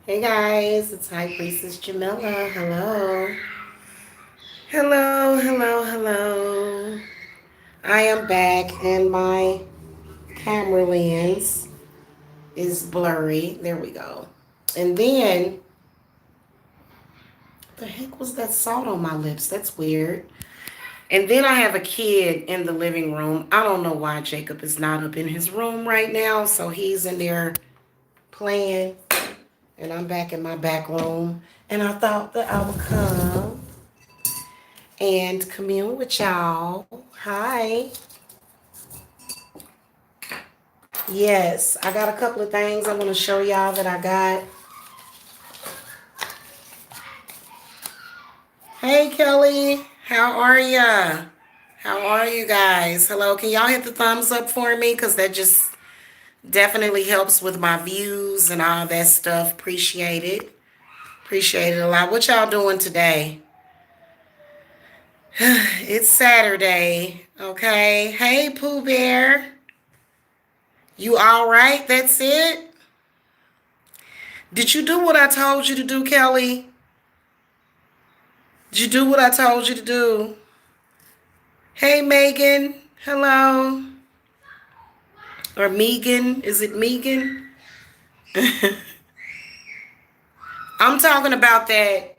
Hey guys, it's High Priestess Jamila. Hello. Hello, hello, hello. I am back and my camera lens is blurry. There we go. And then, the heck was that salt on my lips? That's weird. And then I have a kid in the living room. I don't know why Jacob is not up in his room right now. So he's in there playing. And I'm back in my back room. And I thought that I would come and commune with y'all. Hi. Yes, I got a couple of things I want to show y'all that I got. Hey, Kelly. How are ya? How are you guys? Hello. Can y'all hit the thumbs up for me? Because that just definitely helps with my views and all that stuff. Appreciate it. Appreciate it a lot. What y'all doing today? It's Saturday. Okay. Hey, Pooh Bear. You all right? That's it? Did you do what I told you to do, Kelly? Did you do what I told you to do? Hey, Megan. Hello. Or Megan. Is it Megan? I'm talking about that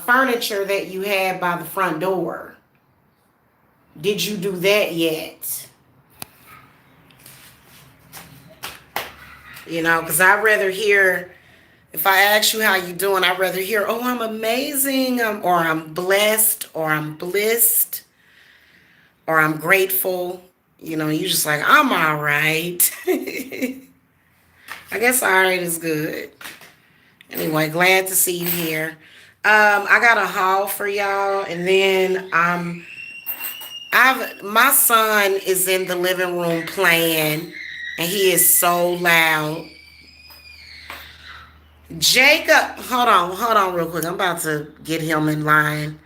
furniture that you had by the front door. Did you do that yet? You know, because I'd rather hear, if I ask you how you doing, I'd rather hear, oh, I'm amazing, or I'm blessed, or I'm blissed, or I'm grateful. You know, you just like, I'm all right. I guess all right is good. Anyway, glad to see you here. I got a haul for y'all, and then I've my son is in the living room playing, and he is so loud. Jacob, hold on, real quick. I'm about to get him in line.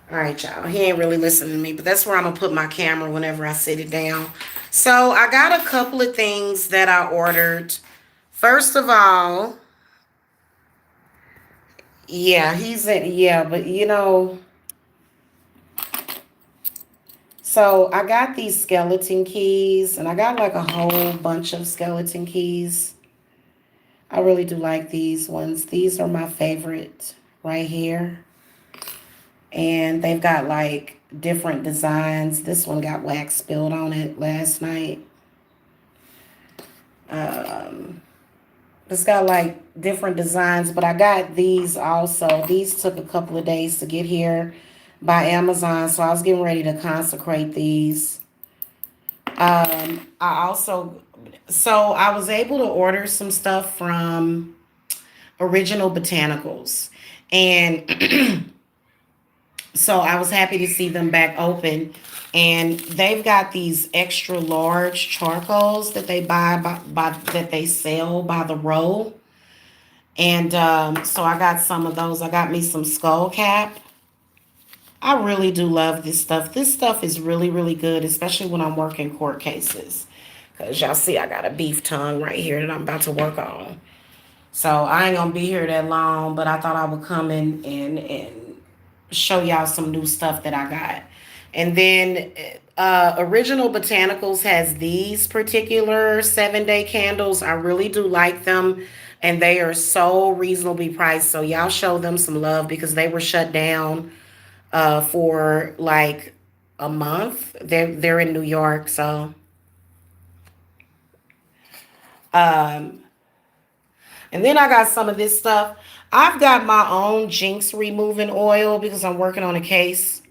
All right, y'all. He ain't really listening to me, but that's where I'm gonna put my camera whenever I sit it down. So I got a couple of things that I ordered. First of all, yeah, but so I got these skeleton keys, and I got like a whole bunch of skeleton keys. I really do like these ones. These are my favorite right here. And they've got like different designs. This one got wax spilled on it last night. Um, it's got like different designs, but I got these also. These took a couple of days to get here by Amazon, so I was getting ready to consecrate these. I also, so I was able to order some stuff from Original Botanicals, and so I was happy to see them back open. And they've got these extra large charcoals that they buy by that they sell by the roll. And so I got some of those. I got me some skull cap. I really do love this stuff. This stuff is really, really good, especially when I'm working court cases. Because y'all see, I got a beef tongue right here that I'm about to work on. So I ain't going to be here that long, but I thought I would come in and show y'all some new stuff that I got. And then Original Botanicals has these particular 7-day candles. I really do like them. And they are so reasonably priced. So y'all show them some love because they were shut down for like a month. They're in New York. So um, and then I got some of this stuff. I've got my own jinx removing oil because I'm working on a case.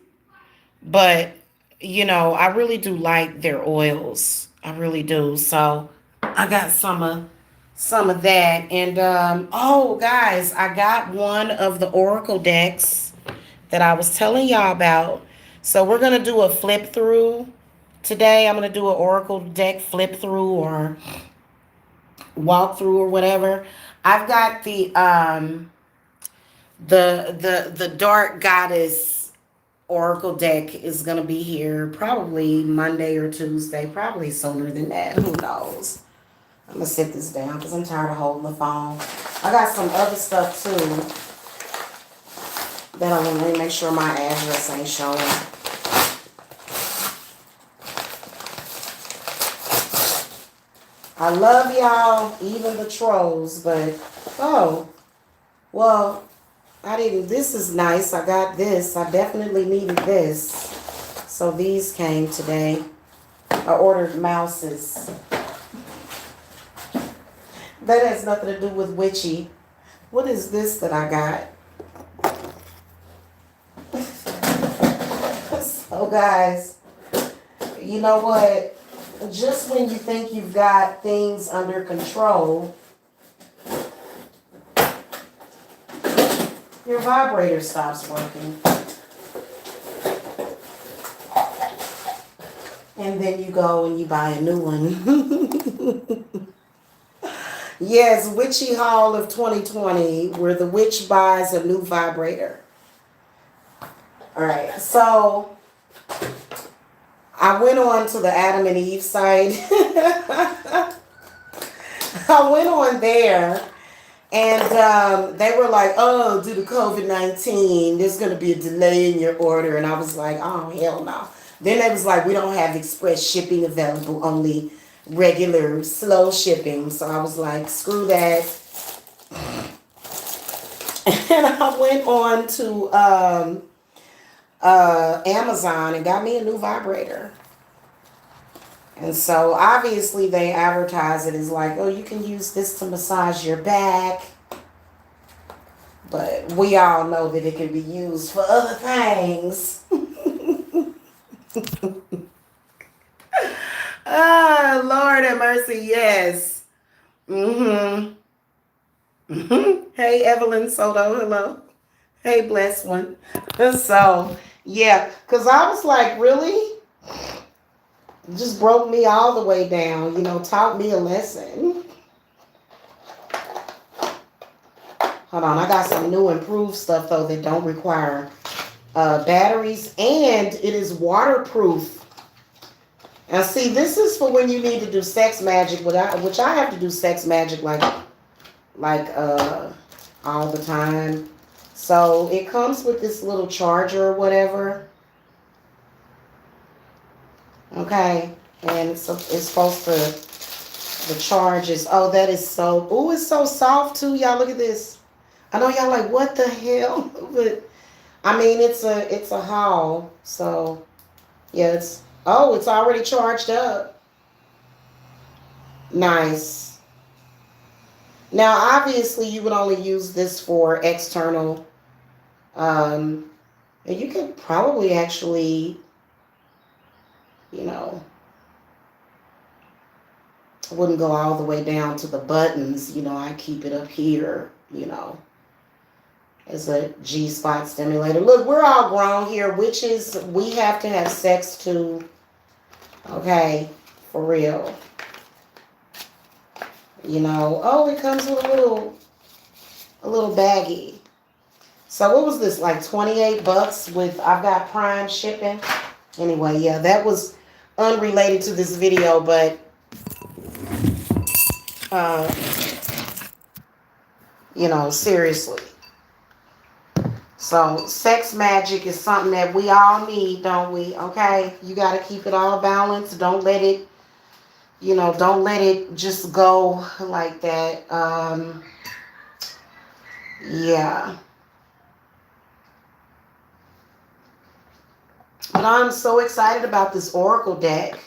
But, I really do like their oils. I really do. So I got some of that. And oh guys, I got one of the Oracle decks that I was telling y'all about. So we're gonna do a flip through today. I'm gonna do an oracle deck flip through or walk through or whatever. I've got the dark goddess oracle deck is gonna be here probably Monday or Tuesday, probably sooner than that. Who knows? I'm gonna sit this down because I'm tired of holding the phone. I got some other stuff too that I'm gonna make sure my address ain't showing. I love y'all, even the trolls, but oh, well, I didn't. This is nice. I got this. I definitely needed this. So these came today. I ordered mouses. That has nothing to do with Witchy. What is this that I got? So guys, you know what? Just when you think you've got things under control, your vibrator stops working. And then you go and you buy a new one. Yes, Witchy Haul of 2020, where the witch buys a new vibrator. All right, so I went on to the Adam and Eve site. I went on there and they were like, oh, due to COVID-19, there's going to be a delay in your order. And I was like, oh, hell no. Then they was like, we don't have express shipping available, only regular slow shipping. So I was like, screw that. And I went on to Amazon and got me a new vibrator. And so obviously they advertise it as like, oh, you can use this to massage your back. But we all know that it can be used for other things. Ah, Lord have mercy, yes. Mm-hmm. Hey, Evelyn Soto, hello. Hey, blessed one. So, yeah, because I was like, really? Just broke me all the way down, taught me a lesson. Hold on, I got some new improved stuff, though, that don't require batteries, and it is waterproof. Now, see, this is for when you need to do sex magic, which I have to do sex magic like all the time. So it comes with this little charger or whatever. Okay, and so it's supposed to, the charge is, oh, that is so, oh, it's so soft too. Y'all look at this. I know y'all like, what the hell? But I mean, it's a haul. So yeah, it's already charged up. Nice. Now, obviously, you would only use this for external. And you could probably actually, I wouldn't go all the way down to the buttons. I keep it up here, as a G-spot stimulator. Look, we're all grown here. Witches, we have to have sex too. Okay, for real. Oh, it comes with a little baggie. So what was this, like $28 with, I've got Prime shipping? Anyway, yeah, that was unrelated to this video, but, seriously. So sex magic is something that we all need, don't we? Okay, you got to keep it all balanced. Don't let it, don't let it just go like that. Yeah. But I'm so excited about this Oracle deck.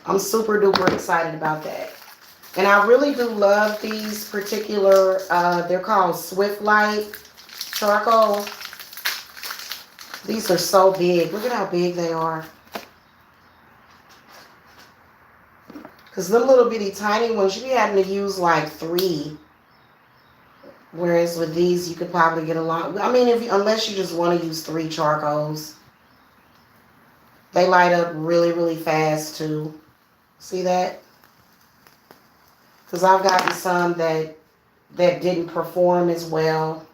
I'm super duper excited about that. And I really do love these particular, they're called Swift Light charcoal. These are so big. Look at how big they are. Because them little bitty tiny ones, you be having to use like 3 Whereas with these, you could probably get a lot. I mean, unless you just want to use 3 charcoals, they light up really, really fast too. See that? Because I've gotten some that didn't perform as well.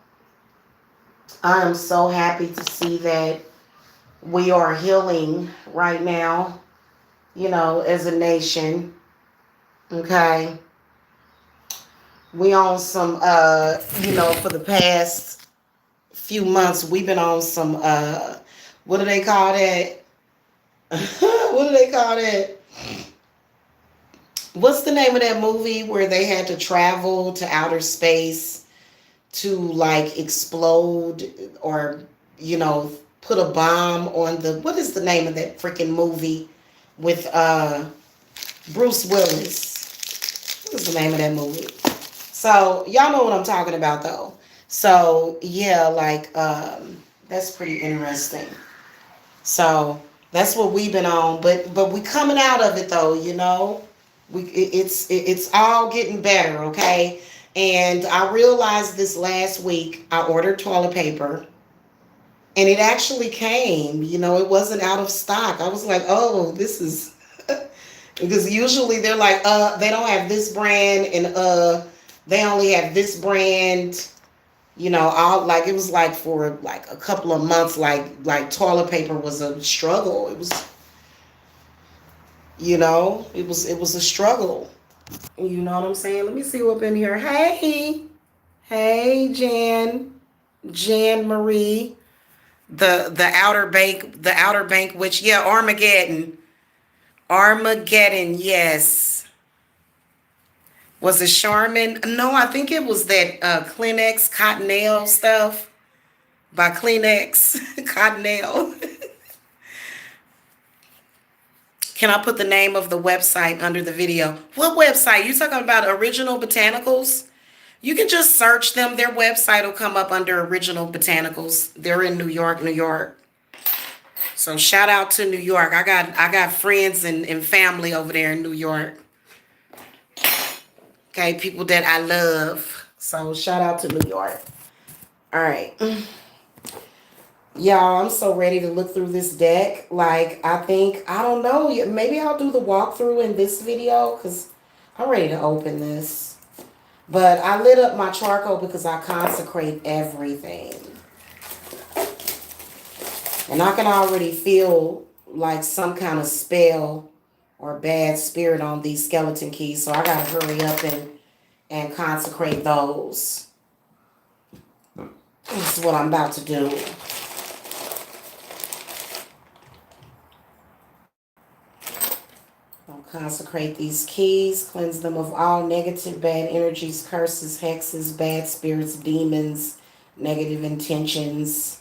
I am so happy to see that we are healing right now, as a nation. Okay. We on some for the past few months we've been on some what do they call that? What do they call that? What's the name of that movie where they had to travel to outer space to like explode or put a bomb on the what is the name of that freaking movie with Bruce Willis? What is the name of that movie? So y'all know what I'm talking about though. So yeah, like that's pretty interesting. So that's what we've been on, but we coming out of it though, it's all getting better, okay? And I realized this last week I ordered toilet paper and it actually came, it wasn't out of stock. I was like, oh, this is because usually they're like, they don't have this brand and they only have this brand, all like it was like for like a couple of months, like toilet paper was a struggle. It was, it was a struggle. You know what I'm saying? Let me see what's in here. Hey, Jan Marie, the Outer Bank Witch. Yeah, Armageddon. Yes. Was it Charmin? No, I think it was that Kleenex Cottonelle stuff by Kleenex Cottonelle. Can I put the name of the website under the video? What website? You talking about Original Botanicals? You can just search them. Their website will come up under Original Botanicals. They're in New York, New York. So shout out to New York. I got friends and family over there in New York. Okay, people that I love. So shout out to New York. All right. Y'all, I'm so ready to look through this deck. Like, I don't know, maybe I'll do the walkthrough in this video because I'm ready to open this. But I lit up my charcoal because I consecrate everything. And I can already feel like some kind of spell or bad spirit on these skeleton keys. So I got to hurry up and consecrate those. This is what I'm about to do. Consecrate these keys, cleanse them of all negative, bad energies, curses, hexes, bad spirits, demons, negative intentions.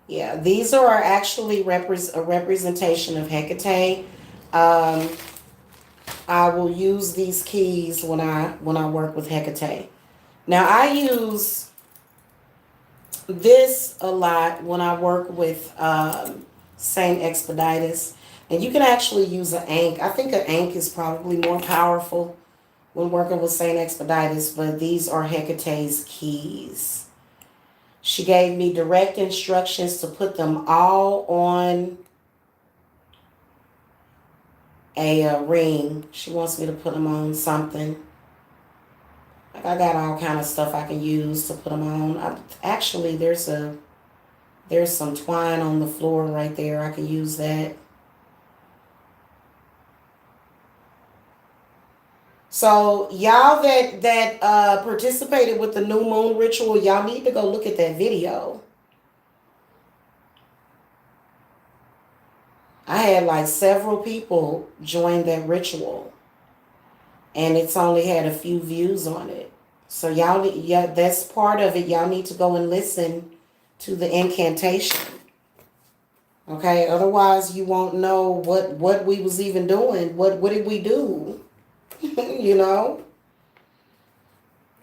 Yeah, these are actually a representation of Hecate. I will use these keys when I work with Hecate. Now I use this a lot when I work with Saint Expeditors. And you can actually use an ink. I think an ink is probably more powerful when working with Saint Expeditors, but these are Hecate's keys. She gave me direct instructions to put them all on a ring. She wants me to put them on something. Like I got all kind of stuff I can use to put them on. Actually, there's some twine on the floor right there. I can use that. So y'all that participated with the new moon ritual, y'all need to go look at that video. I had like several people join that ritual, and it's only had a few views on it. So y'all, yeah, that's part of it. Y'all need to go and listen to the incantation. Okay, otherwise you won't know what we was even doing. What did we do?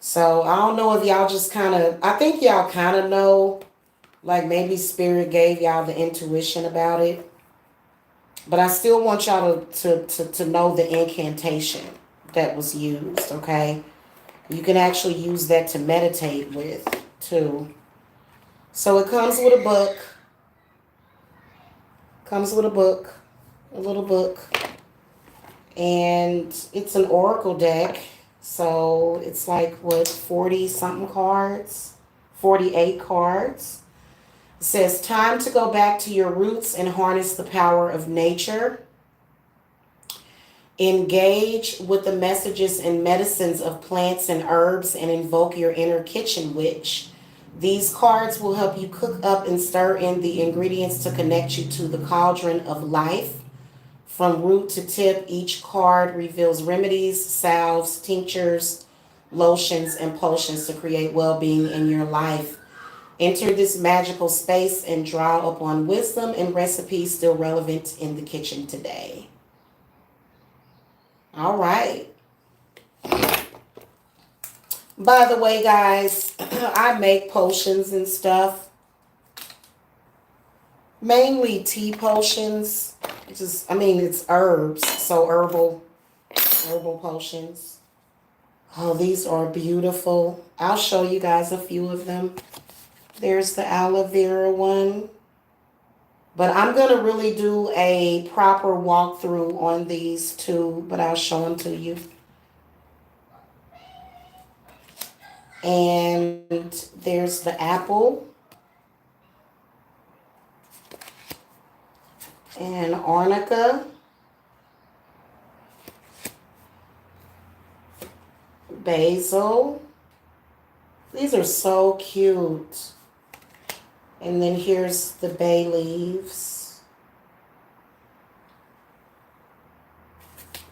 So I don't know if y'all just I think y'all kind of know, like maybe spirit gave y'all the intuition about it. But I still want y'all to know the incantation that was used, okay? You can actually use that to meditate with too. So it comes with a book. Comes with a book. A little book. And it's an oracle deck. So it's like what, 40 something cards? 48 cards. It says time to go back to your roots and harness the power of nature. Engage with the messages and medicines of plants and herbs and invoke your inner kitchen witch. These cards will help you cook up and stir in the ingredients to connect you to the cauldron of life. From root to tip, each card reveals remedies, salves, tinctures, lotions, and potions to create well-being in your life. Enter this magical space and draw upon wisdom and recipes still relevant in the kitchen today. All right. By the way, guys, I make potions and stuff. Mainly tea potions. It's herbs, so herbal potions. Oh, these are beautiful. I'll show you guys a few of them. There's the aloe vera one. But I'm going to really do a proper walkthrough on these too, but I'll show them to you. And there's the apple. And arnica. Basil. These are so cute. And then here's the bay leaves.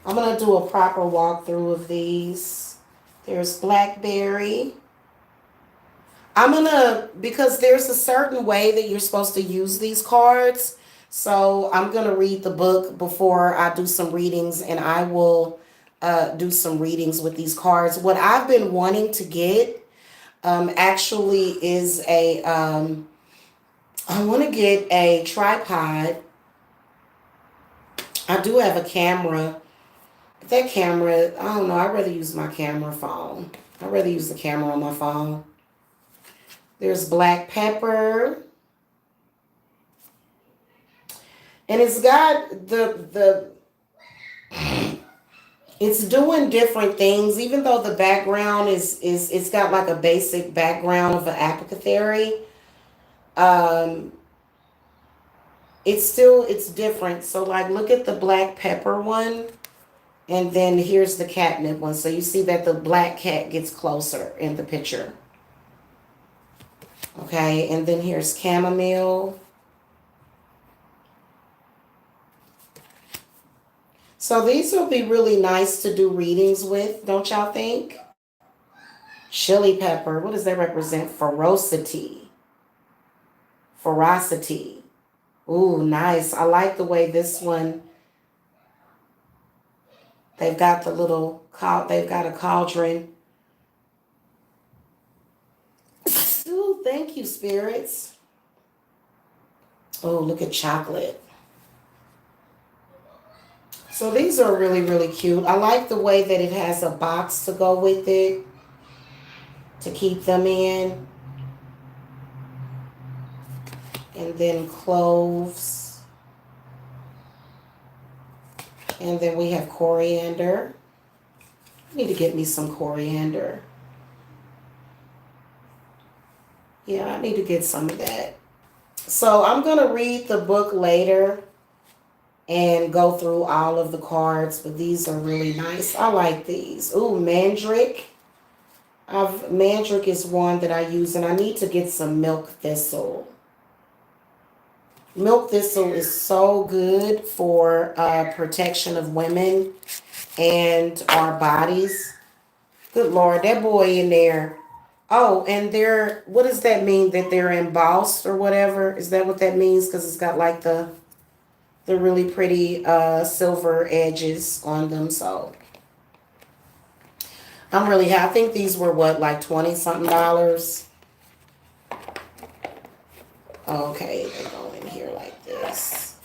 I'm going to do a proper walkthrough of these. There's blackberry. Because there's a certain way that you're supposed to use these cards. So I'm going to read the book before I do some readings, and I will do some readings with these cards. What I've been wanting to get actually is I want to get a tripod. I do have a camera. That camera, I don't know. I'd rather use my camera phone. I'd rather use the camera on my phone. There's black pepper. And it's got it's doing different things, even though the background is it's got like a basic background of an apothecary. It's different. So like look at the black pepper one, and then here's the catnip one. So you see that the black cat gets closer in the picture. Okay, and then here's chamomile. So these will be really nice to do readings with, don't y'all think? Chili pepper, what does that represent? Ferocity. Ferocity. Ooh, nice. I like the way this one, they've got they've got a cauldron. Ooh, thank you, spirits. Oh, look at chocolate. So these are really, really cute. I like the way that it has a box to go with it to keep them in. And then cloves. And then we have coriander. I need to get me some coriander. Yeah, I need to get some of that. So I'm going to read the book later and go through all of the cards, but these are really nice. I like these. Ooh, mandrake. Mandrake is one that I use, and I need to get some milk thistle. Milk thistle is so good for protection of women and our bodies. Good Lord, that boy in there. Oh, and what does that mean? That they're embossed or whatever? Is that what that means? Because it's got like the really pretty silver edges on them. So I'm really happy. I think these were what, like 20 something dollars. Okay, they go in here like this.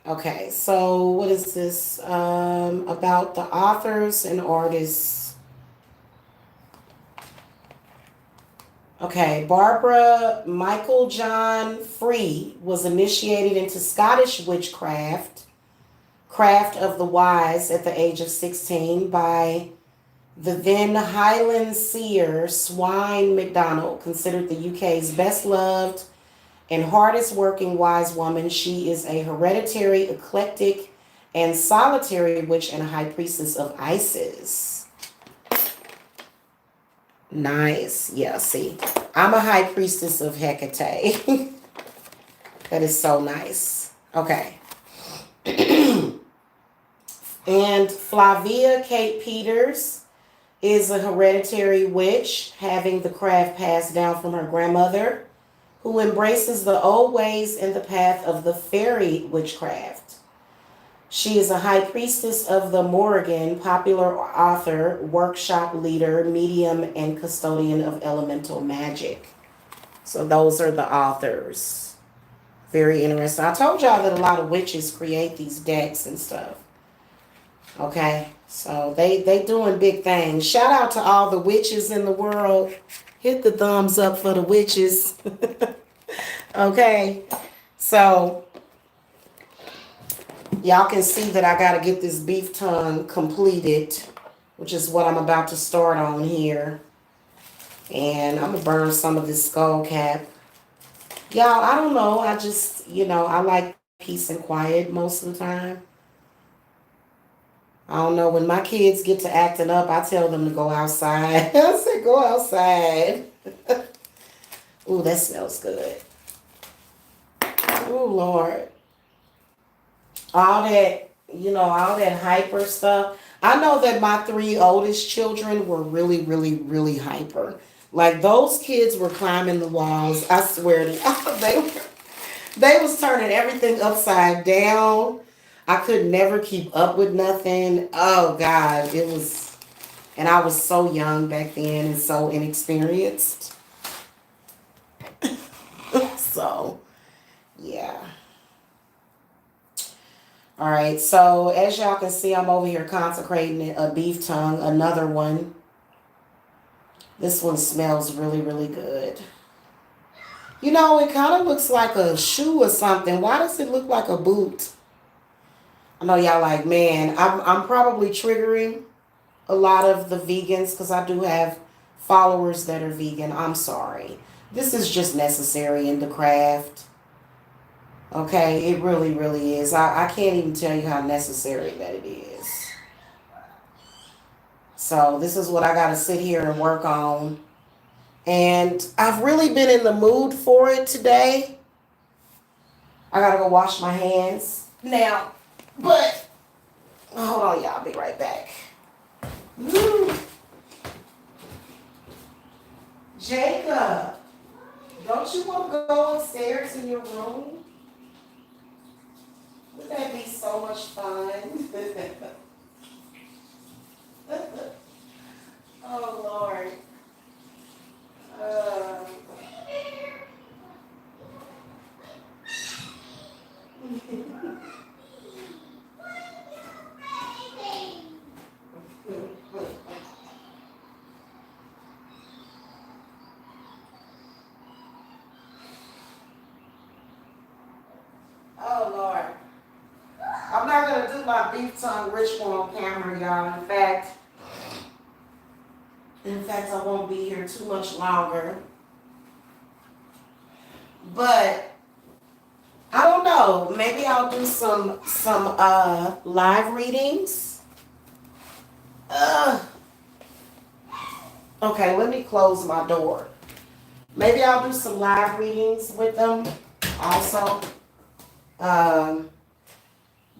Okay, so what is this? About the authors and artists. Okay, Barbara Michael John Free was initiated into Scottish witchcraft, craft of the wise, at the age of 16 by the then Highland seer Swine MacDonald, considered the UK's best loved and hardest working wise woman. She is a hereditary, eclectic, and solitary witch and a high priestess of Isis. Nice. Yeah, see. I'm a high priestess of Hecate. That is so nice. Okay. And Flavia Kate Peters is a hereditary witch, having the craft passed down from her grandmother, who embraces the old ways and the path of the fairy witchcraft. She is a high priestess of the Morrigan, popular author, workshop leader, medium, and custodian of elemental magic. So those are the authors. Very interesting. I told y'all that a lot of witches create these decks and stuff. Okay, so they doing big things. Shout out to all the witches in the world. Hit the thumbs up for the witches. Okay, so y'all can see that I got to get this beef tongue completed, which is what I'm about to start on here. And I'm going to burn some of this skull cap. Y'all, I don't know. I just, I like peace and quiet most of the time. I don't know. When my kids get to acting up, I tell them to go outside. I say, go outside. Ooh, that smells good. Oh, Lord. All that hyper stuff. I know that my three oldest children were really, really, really hyper. Like, those kids were climbing the walls. I swear to you. They was turning everything upside down. I could never keep up with nothing. Oh, God. It was... And I was so young back then and so inexperienced. So, yeah. All right, so as y'all can see, I'm over here consecrating a beef tongue, another one. This one smells really, really good. It kind of looks like a shoe or something. Why does it look like a boot? I know y'all like, man, I'm probably triggering a lot of the vegans because I do have followers that are vegan. I'm sorry. This is just necessary in the craft. Okay, it really, really is. I can't even tell you how necessary that it is. So this is what I got to sit here and work on. And I've really been in the mood for it today. I got to go wash my hands now. But, hold on, y'all. I'll be right back. Woo. Jacob, don't you want to go upstairs in your room? Would that be so much fun? Oh, Lord. Oh, Lord. I'm not going to do my beef tongue ritual on camera, y'all. In fact, I won't be here too much longer. But I don't know. Maybe I'll do some live readings. Okay, let me close my door. Maybe I'll do some live readings with them also.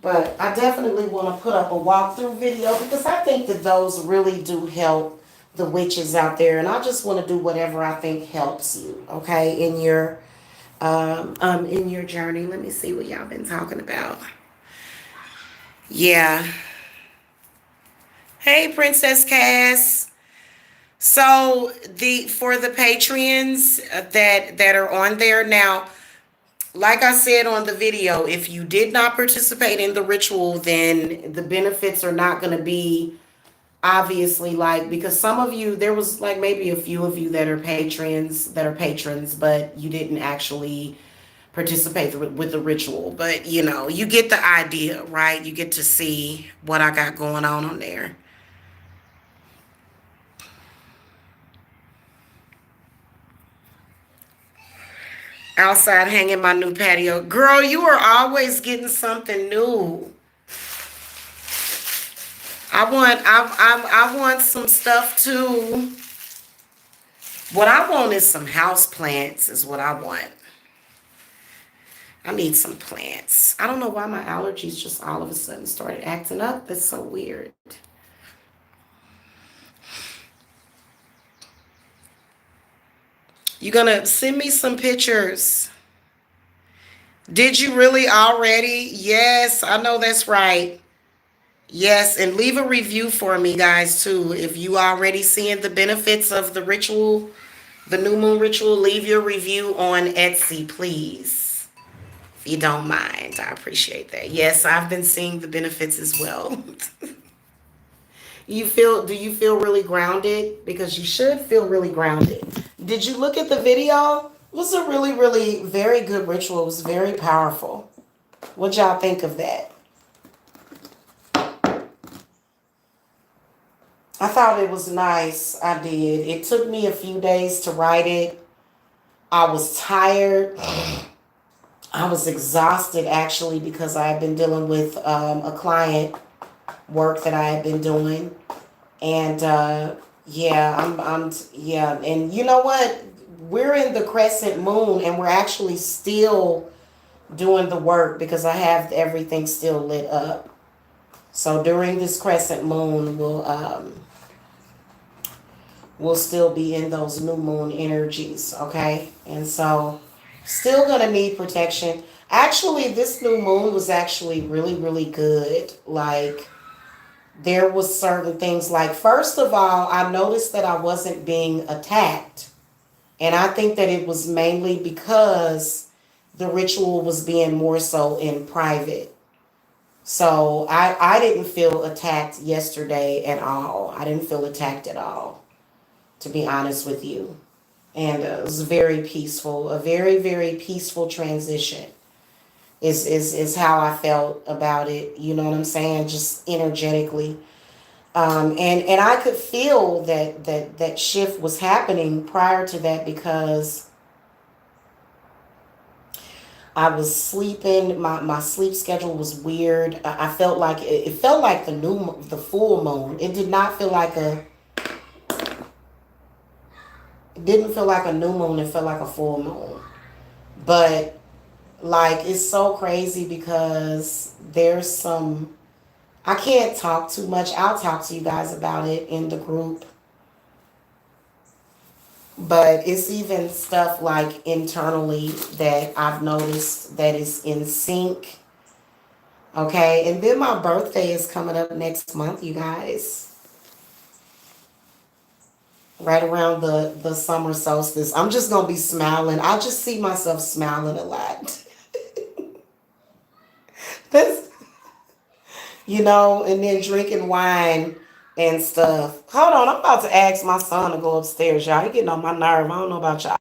But I definitely want to put up a walkthrough video because I think that those really do help the witches out there. And I just want to do whatever I think helps you, okay, in your journey. Let me see what y'all been talking about. Yeah. Hey, Princess Cass. So for the Patreons that are on there now, like I said on the video, if you did not participate in the ritual, then the benefits are not going to be obviously, like, because some of you, there was like maybe a few of you that are patrons, but you didn't actually participate with the ritual. But you get the idea, right? You get to see what I got going on there. Outside hanging my new patio. Girl, you are always getting something new. I want some stuff too. What I want is some house plants is what I want. I need some plants. I don't know why my allergies just all of a sudden started acting up. That's so weird. You gonna send me some pictures? Did you really already? Yes, I know that's right. Yes, and leave a review for me, guys, too. If you already seeing the benefits of the ritual, the new moon ritual, leave your review on Etsy, please. If you don't mind, I appreciate that. Yes, I've been seeing the benefits as well. Do you feel really grounded? Because you should feel really grounded. Did you look at the video? It was a really, really very good ritual. It was very powerful. What y'all think of that? I thought it was nice. I did. It took me a few days to write it. I was tired. I was exhausted actually because I had been dealing with a client work that I had been doing, and yeah, yeah, and you know what? We're in the crescent moon, and we're actually still doing the work because I have everything still lit up. So during this crescent moon, we'll still be in those new moon energies, okay? And so still gonna need protection. Actually, this new moon was actually really, really good. Like, there was certain things, like, first of all, I noticed that I wasn't being attacked. And I think that it was mainly because the ritual was being more so in private. So I didn't feel attacked yesterday at all. I didn't feel attacked at all, to be honest with you. And it was very peaceful, a very, very peaceful transition is how I felt about it. You know what I'm saying? Just energetically. And I could feel that shift was happening prior to that because I was sleeping. My sleep schedule was weird. I felt like it felt like the full moon. It didn't feel like a new moon. It felt like a full moon. But like, it's so crazy because there's some, I can't talk too much. I'll talk to you guys about it in the group. But it's even stuff like internally that I've noticed that is in sync. Okay. And then my birthday is coming up next month, you guys. Right around the summer solstice. I'm just gonna be smiling. I just see myself smiling a lot. That's and then drinking wine and stuff. Hold on, I'm about to ask my son to go upstairs, y'all. He getting on my nerve. I don't know about y'all.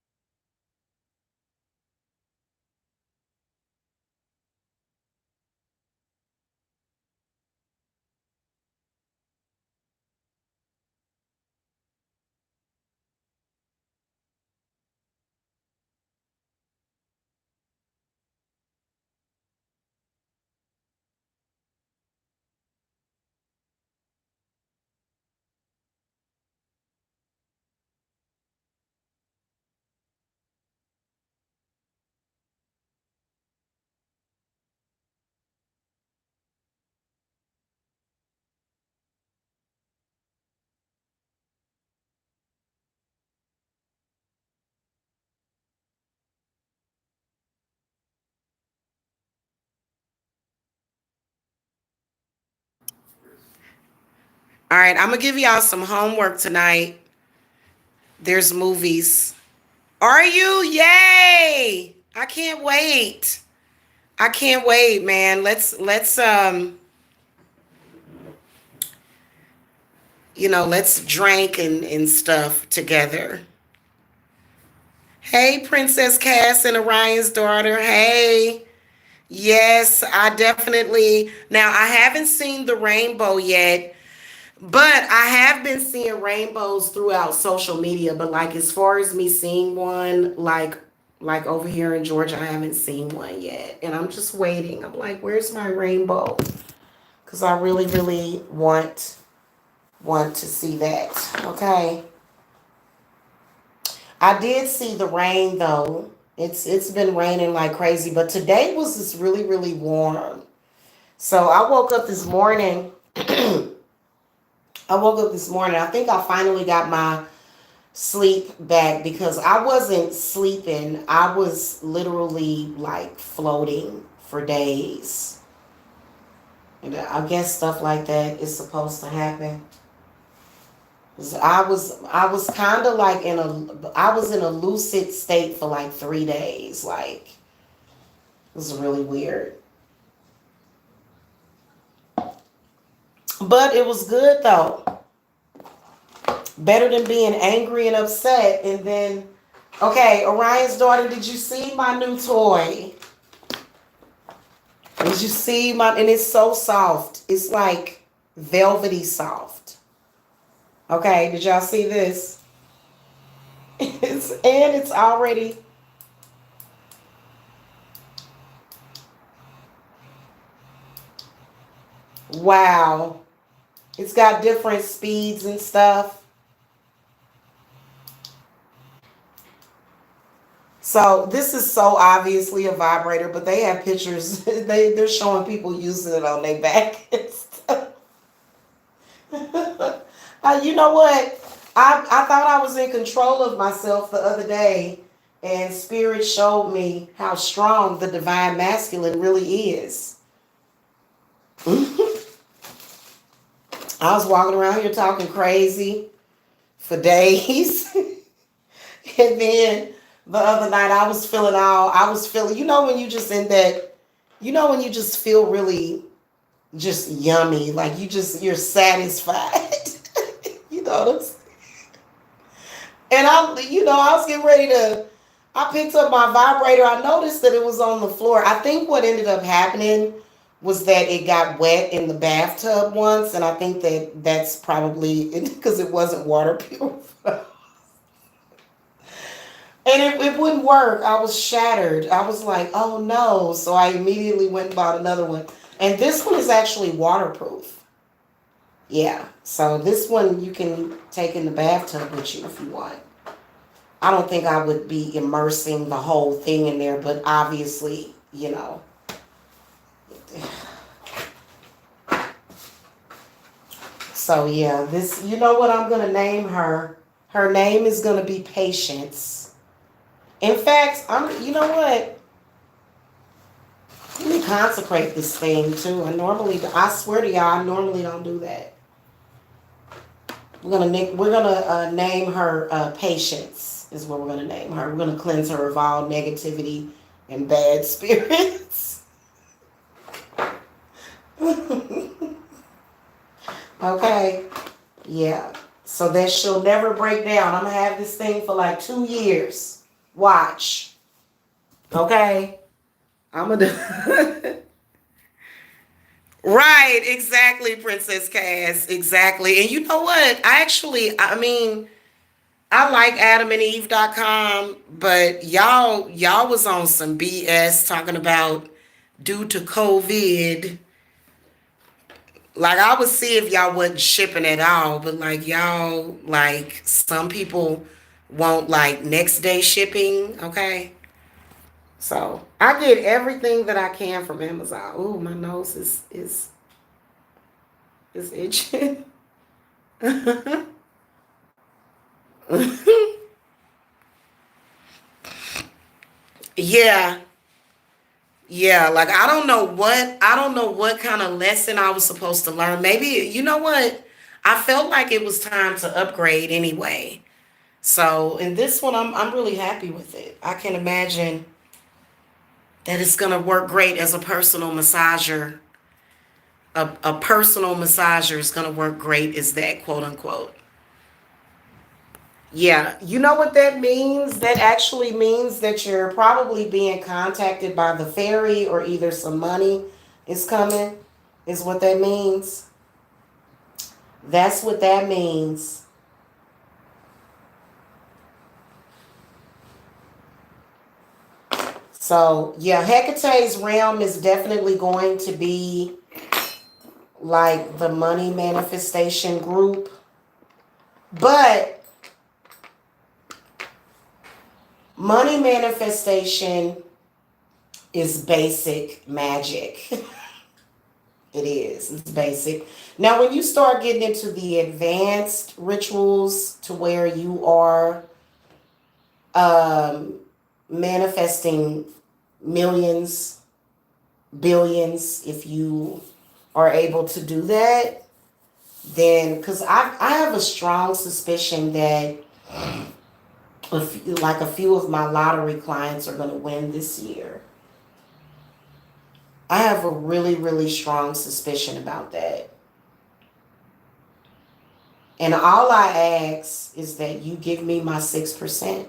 All right, I'm gonna give y'all some homework tonight. There's movies. Are you? Yay! I can't wait. I can't wait, man. Let's drink and stuff together. Hey, Princess Cass and Orion's daughter. Hey. Yes, I definitely. Now, I haven't seen the rainbow yet, but I have been seeing rainbows throughout social media. But like as far as me seeing one, like over here in Georgia, I haven't seen one yet, and I'm just waiting. I'm like, where's my rainbow? Because I really, really want to see that. Okay. I did see the rain though. It's been raining like crazy, but today was just really, really warm. So I woke up this morning. I woke up this morning. I think I finally got my sleep back because I wasn't sleeping. I was literally like floating for days. And I guess stuff like that is supposed to happen. I was kind of like I was in a lucid state for like 3 days. Like it was really weird. But it was good though. Better than being angry and upset. And then, okay, Orion's daughter, did you see my new toy? Did you see my, and it's so soft. It's like velvety soft. Okay, did y'all see this? It's already, wow. It's got different speeds and stuff. So this is so obviously a vibrator, but they have pictures. They're showing people using it on their back and stuff. You know what? I thought I was in control of myself the other day, and Spirit showed me how strong the divine masculine really is. I was walking around here talking crazy for days. And then the other night I was feeling, when you just in that, when you just feel really just yummy, like you're satisfied. You know what I'm saying? And I was getting ready to, I picked up my vibrator. I noticed that it was on the floor. I think what ended up happening was that it got wet in the bathtub once. And I think that's probably because it wasn't water purified. And it wouldn't work. I was shattered. I was like, oh no. So I immediately went and bought another one. And this one is actually waterproof. Yeah. So this one you can take in the bathtub with you if you want. I don't think I would be immersing the whole thing in there, but obviously. So yeah, you know what I'm going to name her? Her name is going to be Patience. In fact, you know what? Let me consecrate this thing too. I swear to y'all, I normally don't do that. We're gonna name her Patience. Is what we're gonna name her. We're gonna cleanse her of all negativity and bad spirits. Okay, yeah. So that she'll never break down. I'm gonna have this thing for like 2 years. Watch. Okay. I'm gonna do. Right, exactly, Princess Cass. Exactly. And you know what? I like adamandeve.com, but y'all was on some BS talking about due to COVID. Like I would see if y'all wasn't shipping at all, but like y'all, like some people want like next day shipping, okay? So I get everything that I can from Amazon. Ooh, my nose is itching. Yeah, yeah. Like I don't know what kind of lesson I was supposed to learn. Maybe you know what? I felt like it was time to upgrade anyway. So in this one, I'm really happy with it. I can imagine. That it's going to work great as a personal massager. A personal massager is going to work great as that, quote unquote. Yeah, you know what that means? That actually means that you're probably being contacted by the fairy, or either some money is coming, is what that means. That's what that means. So, yeah, Hecate's realm is definitely going to be like the money manifestation group. But money manifestation is basic magic. It is. It's basic. Now, when you start getting into the advanced rituals to where you are um, manifesting millions, billions, if you are able to do that, then, because I have a strong suspicion that like a few of my lottery clients are going to win this year. I have a really, really strong suspicion about that. And all I ask is that you give me my 6%.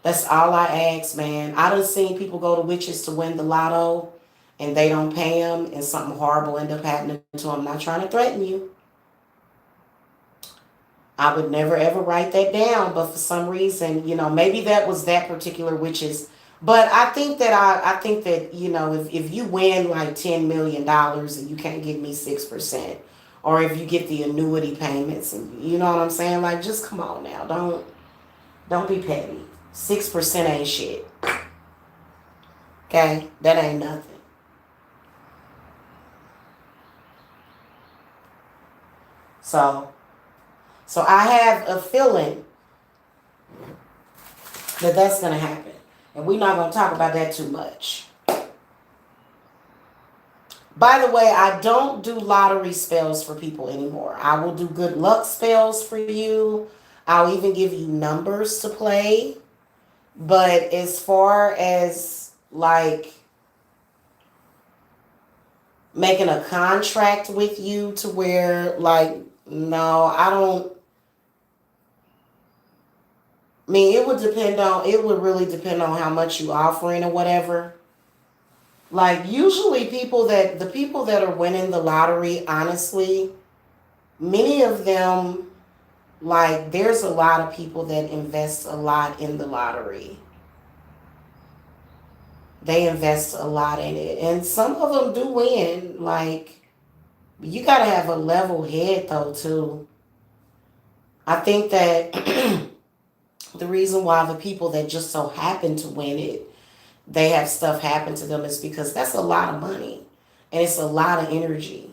That's all I ask, man. I done seen people go to witches to win the lotto and they don't pay them and something horrible end up happening to them. I'm not trying to threaten you. I would never ever write that down, but for some reason, maybe that was that particular witch's. But I think that, if you win like $10 million and you can't give me 6%, or if you get the annuity payments, and you know what I'm saying, like, just come on now, don't be petty. 6% ain't shit. Okay, that ain't nothing. So, I have a feeling that that's gonna happen, and we're not gonna talk about that too much. By the way, I don't do lottery spells for people anymore. I will do good luck spells for you. I'll even give you numbers to play. But as far as like making a contract with you to where, like, no, I don't. I mean, it would really depend on how much you offering or whatever. Like, usually the people that are winning the lottery, honestly, many of them, like, there's a lot of people that invest a lot in the lottery. They invest a lot in it. And some of them do win. Like, you got to have a level head, though, too. I think that the reason why the people that just so happen to win it, they have stuff happen to them, is because that's a lot of money. And it's a lot of energy.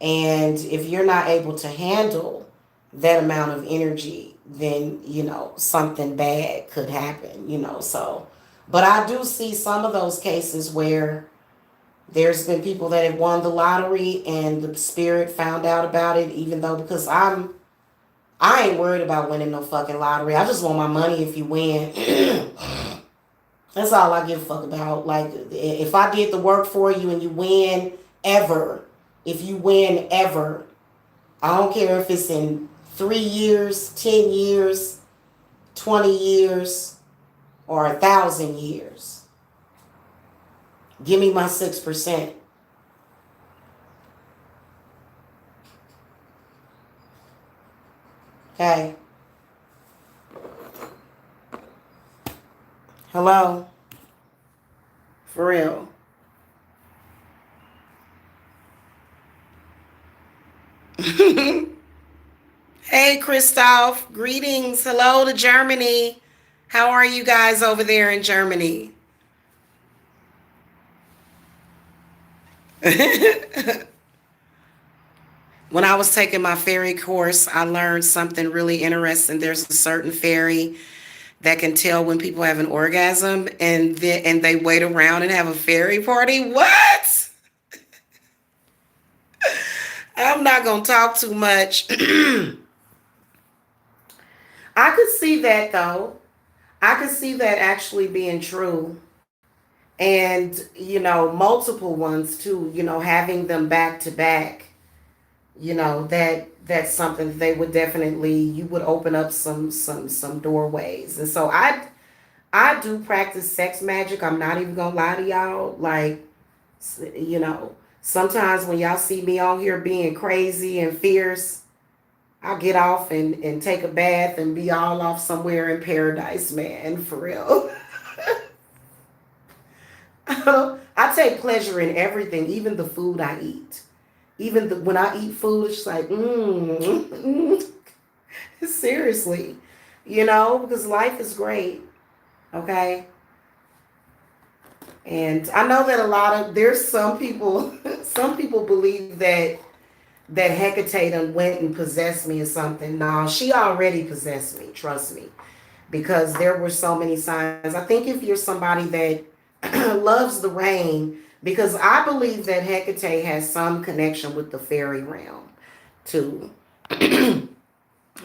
And if you're not able to handle that amount of energy, then, something bad could happen, so. But I do see some of those cases where there's been people that have won the lottery and the spirit found out about it, even though, because I ain't worried about winning no fucking lottery. I just want my money if you win. That's all I give a fuck about. Like, if I did the work for you and you win ever, if you win ever, I don't care if it's in 3 years, 10 years, 20 years, or 1,000 years. Give me my 6%. Okay. Hello. For real. Hey, Christoph. Greetings. Hello to Germany. How are you guys over there in Germany? When I was taking my fairy course, I learned something really interesting. There's a certain fairy that can tell when people have an orgasm, and they wait around and have a fairy party. What? I'm not gonna talk too much. I could see that though. I could see that actually being true. And multiple ones too, having them back to back, that's something that they would definitely, you would open up some doorways. And so I do practice sex magic. I'm not even gonna lie to y'all. Like, sometimes when y'all see me on here being crazy and fierce, I'll get off and take a bath and be all off somewhere in paradise, man, for real. I take pleasure in everything, even the food I eat. Even when I eat food, it's like, seriously, because life is great, okay? And I know that there's some people, some people believe that Hecate done went and possessed me or something. No, she already possessed me, trust me, because there were so many signs. I think if you're somebody that loves the rain, because I believe that Hecate has some connection with the fairy realm too.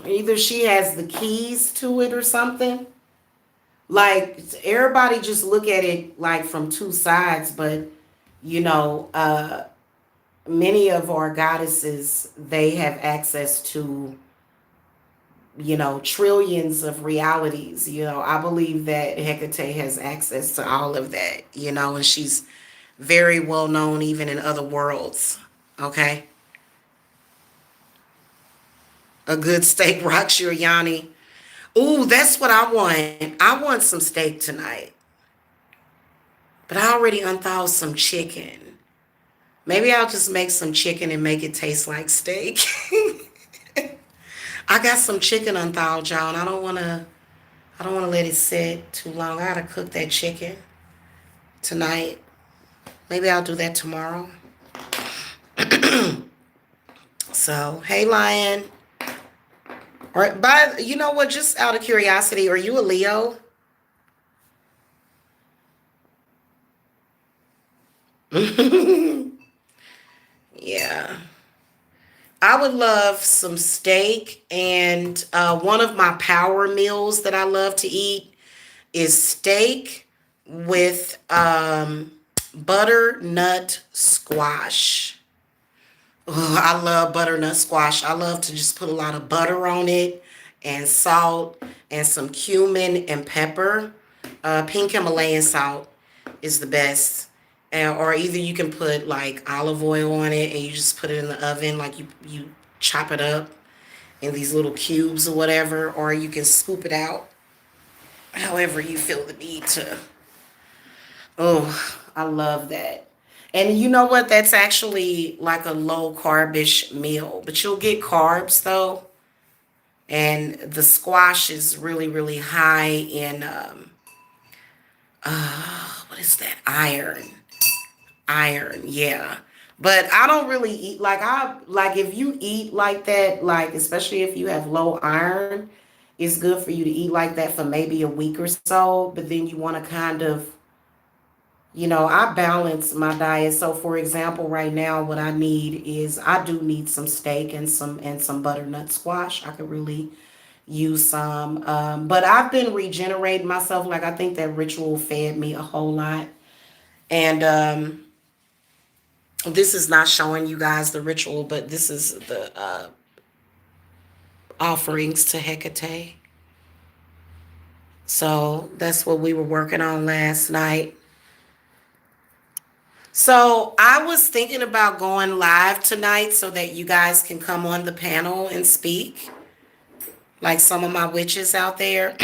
Either she has the keys to it or something. Like, everybody just look at it like from two sides, but you know, uh many of our goddesses, they have access to, trillions of realities. I believe that Hecate has access to all of that, and she's very well known even in other worlds. Okay. A good steak rocks your Yanni. Ooh, that's what I want. I want some steak tonight. But I already unthawed some chicken. Maybe I'll just make some chicken and make it taste like steak. I got some chicken unthawed, y'all, and I don't wanna let it sit too long. I gotta cook that chicken tonight. Maybe I'll do that tomorrow. So, hey, Lion. Or you know what? Just out of curiosity, are you a Leo? Yeah. I would love some steak, and one of my power meals that I love to eat is steak with butternut squash. Ugh, I love butternut squash. I love to just put a lot of butter on it and salt and some cumin and pepper. Pink Himalayan salt is the best. Or either you can put like olive oil on it and you just put it in the oven, like you chop it up in these little cubes or whatever, or you can scoop it out however you feel the need to. Oh, I love that. And you know what? That's actually like a low carbish meal, but you'll get carbs though. And the squash is really, really high in what is that? Iron, yeah. But I don't really eat like if you eat like that, like especially if you have low iron, it's good for you to eat like that for maybe a week or so. But then you want to kind of, I balance my diet. So for example, right now what I need is I do need some steak and some butternut squash. I could really use some. But I've been regenerating myself. Like I think that ritual fed me a whole lot. And this is not showing you guys the ritual, but this is the offerings to Hecate. So that's what we were working on last night. So I was thinking about going live tonight so that you guys can come on the panel and speak, like some of my witches out there.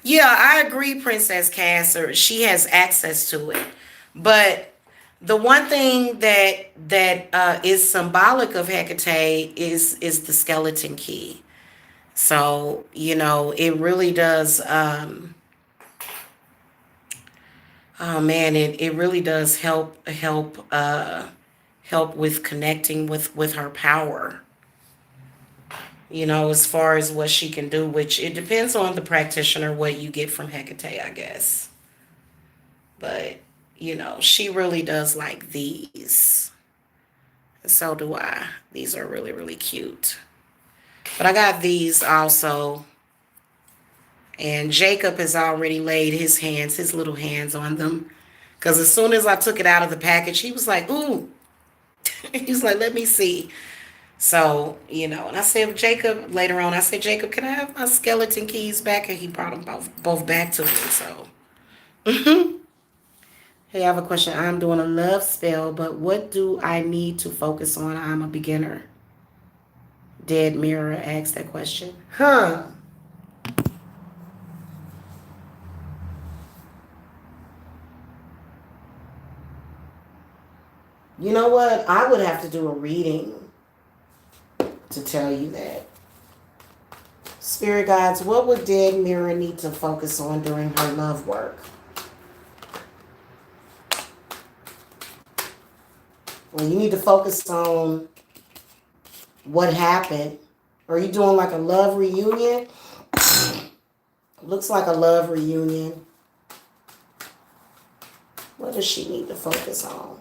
Yeah, I agree, Princess Casser. She has access to it. But the one thing that is symbolic of Hecate is the skeleton key. So, it really does oh man, it really does help with connecting with her power. As far as what she can do, which it depends on the practitioner what you get from Hecate, I guess. But, she really does like these. So do I. These are really, really cute. But I got these also. And Jacob has already laid his little hands on them. Because as soon as I took it out of the package, he was like, ooh. He was like, let me see. So, and I said, Jacob, later on, I said, Jacob, can I have my skeleton keys back? And he brought them both back to me. So, hey, I have a question. I'm doing a love spell, but what do I need to focus on? I'm a beginner. Dead Mirror asked that question. Huh. You know what? I would have to do a reading to tell you that. Spirit guides, what would Dead Mirror need to focus on during her love work? Well, you need to focus on what happened. Are you doing like a love reunion? Looks like a love reunion. What does she need to focus on?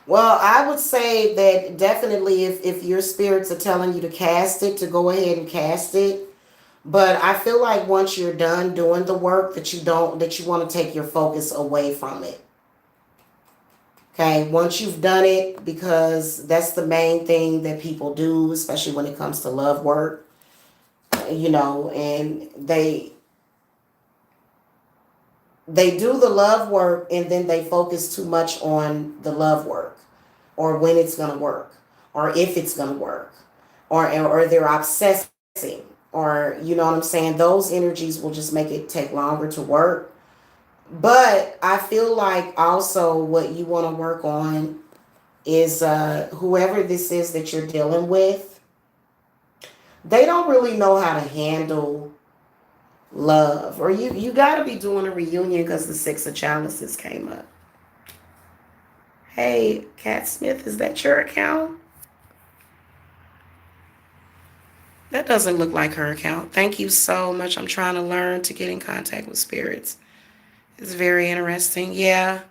Well, I would say that definitely if your spirits are telling you to cast it, to go ahead and cast it. But I feel like once you're done doing the work that you want to take your focus away from it. Okay, once you've done it, because that's the main thing that people do, especially when it comes to love work, and they do the love work and then they focus too much on the love work or when it's going to work or if it's going to work or they're obsessing or you know what I'm saying, those energies will just make it take longer to work. But I feel like also what you want to work on is whoever this is that you're dealing with, they don't really know how to handle love, or you got to be doing a reunion because the Six of Chalices came up. Hey, Cat Smith, is that your account? That doesn't look like her account. Thank you so much. I'm trying to learn to get in contact with spirits. It's very interesting. Yeah.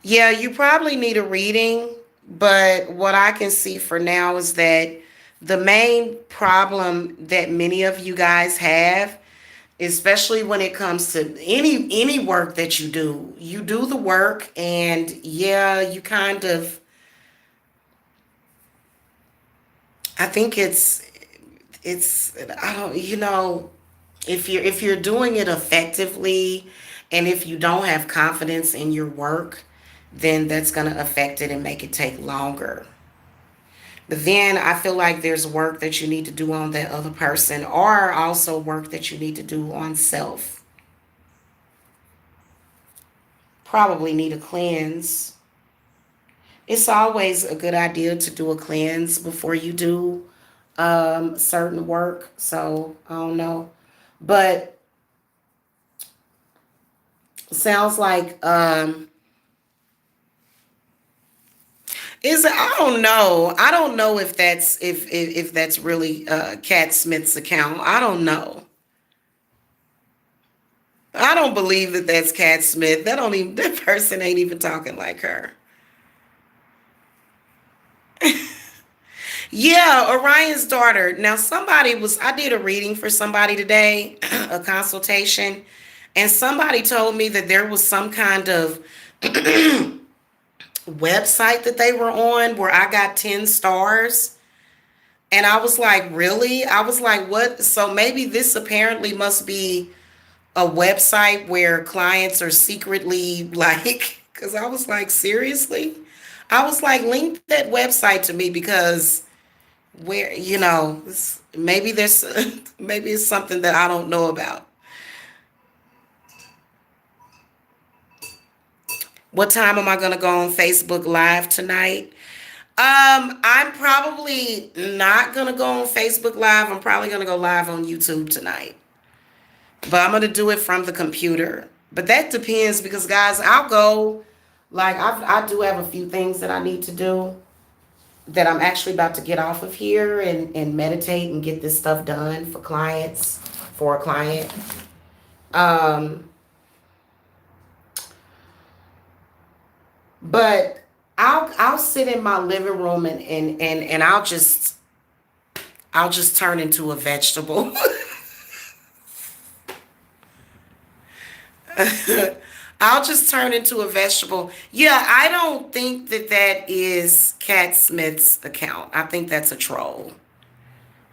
Yeah, you probably need a reading, but what I can see for now is that the main problem that many of you guys have, especially when it comes to any work that you do the work and yeah, you kind of I think it's I don't if you're doing it effectively and if you don't have confidence in your work, then that's going to affect it and make it take longer. But then I feel like there's work that you need to do on that other person or also work that you need to do on self. Probably need a cleanse. It's always a good idea to do a cleanse before you do certain work. So I don't know. But sounds like is it, I don't know. I don't know if if that's really Cat Smith's account. I don't know. I don't believe that that's Cat Smith. That person ain't even talking like her. Yeah, Orion's daughter. Now I did a reading for somebody today, a consultation, and somebody told me that there was some kind of website that they were on where I got 10 stars. And I was like, really? I was like, what? So maybe this apparently must be a website where clients are secretly like, because I was like, seriously? I was like, link that website to me because where, maybe there's, maybe it's something that I don't know about. What time am I going to go on Facebook Live tonight? I'm probably not going to go on Facebook Live. I'm probably going to go live on YouTube tonight. But I'm going to do it from the computer. But that depends because, guys, I'll go, like, I do have a few things that I need to do that I'm actually about to get off of here and meditate and get this stuff done for a client. Um, But I'll sit in my living room and I'll just turn into a vegetable. I'll just turn into a vegetable. Yeah, I don't think that that is Cat Smith's account. I think that's a troll.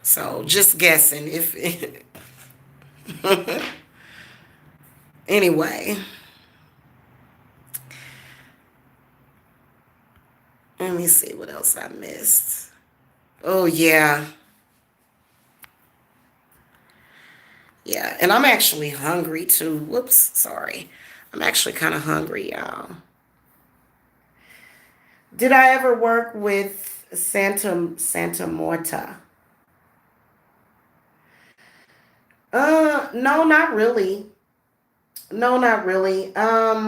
So just guessing. If anyway, let me see what else I missed. Oh yeah, yeah, and I'm actually hungry too. Whoops, sorry. I'm actually kind of hungry, y'all. Did I ever work with Santa Morta? No, not really. No, not really. I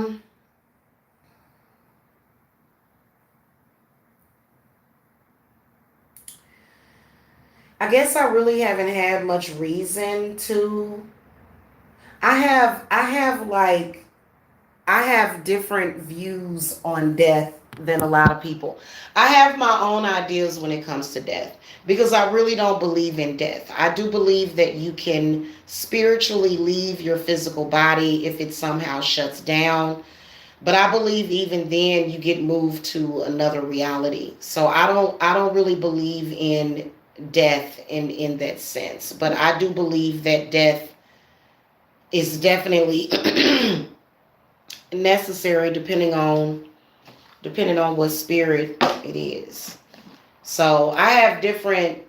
guess I really haven't had much reason to. I have different views on death than a lot of people. I have my own ideas when it comes to death because I really don't believe in death. I do believe that you can spiritually leave your physical body if it somehow shuts down. But I believe even then you get moved to another reality. So I don't really believe in death in that sense. But I do believe that death is definitely necessary depending on what spirit it is. So I have different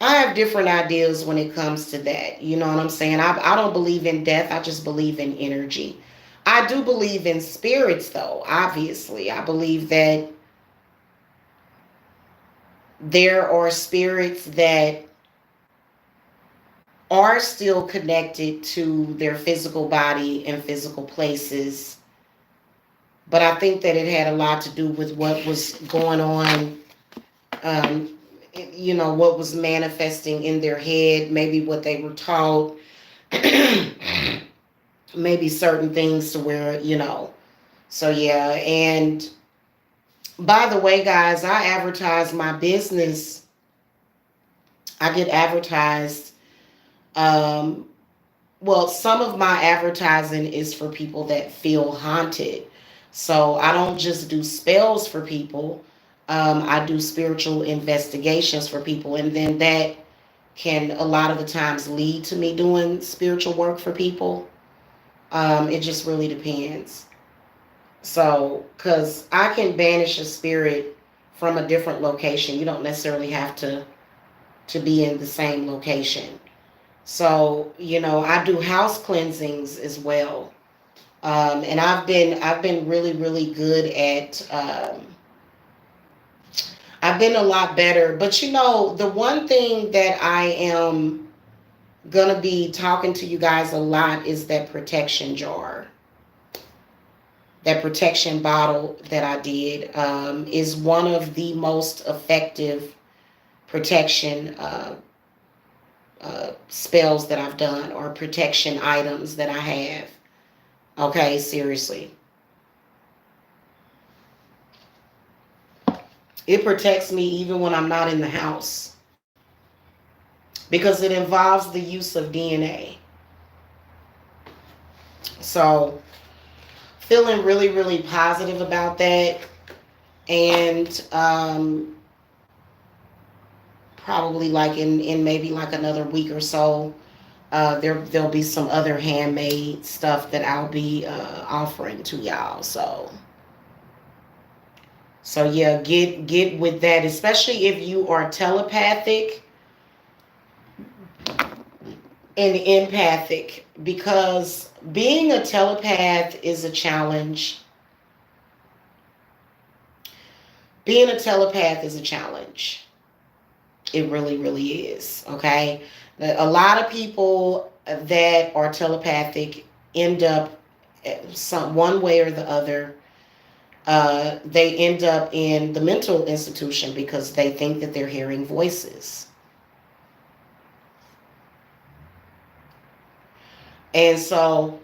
ideas when it comes to that. You know what I'm saying? I don't believe in death. I just believe in energy. I do believe in spirits, though. Obviously, I believe that there are spirits that are still connected to their physical body and physical places. But I think that it had a lot to do with what was going on, um, what was manifesting in their head, maybe what they were taught, maybe certain things to where. So, yeah. And by the way, guys, I advertise my business. I get advertised. Um, well, some of my advertising is for people that feel haunted. So I don't just do spells for people. I do spiritual investigations for people. And then that can a lot of the times lead to me doing spiritual work for people. It just really depends. So, because I can banish a spirit from a different location. You don't necessarily have to be in the same location. So, I do house cleansings as well. And I've been really, really good at, I've been a lot better. But the one thing that I am gonna be talking to you guys a lot is that protection jar. That protection bottle that I did is one of the most effective protection spells that I've done, or protection items that I have. Okay, seriously. It protects me even when I'm not in the house because it involves the use of DNA. So, feeling really, really positive about that. And probably like in maybe like another week or so, there'll be some other handmade stuff that I'll be offering to y'all. So yeah, get with that, especially if you are telepathic and empathic, because being a telepath is a challenge. Being a telepath is a challenge. It really, really is. Okay, a lot of people that are telepathic end up some one way or the other. They end up in the mental institution because they think that they're hearing voices. And so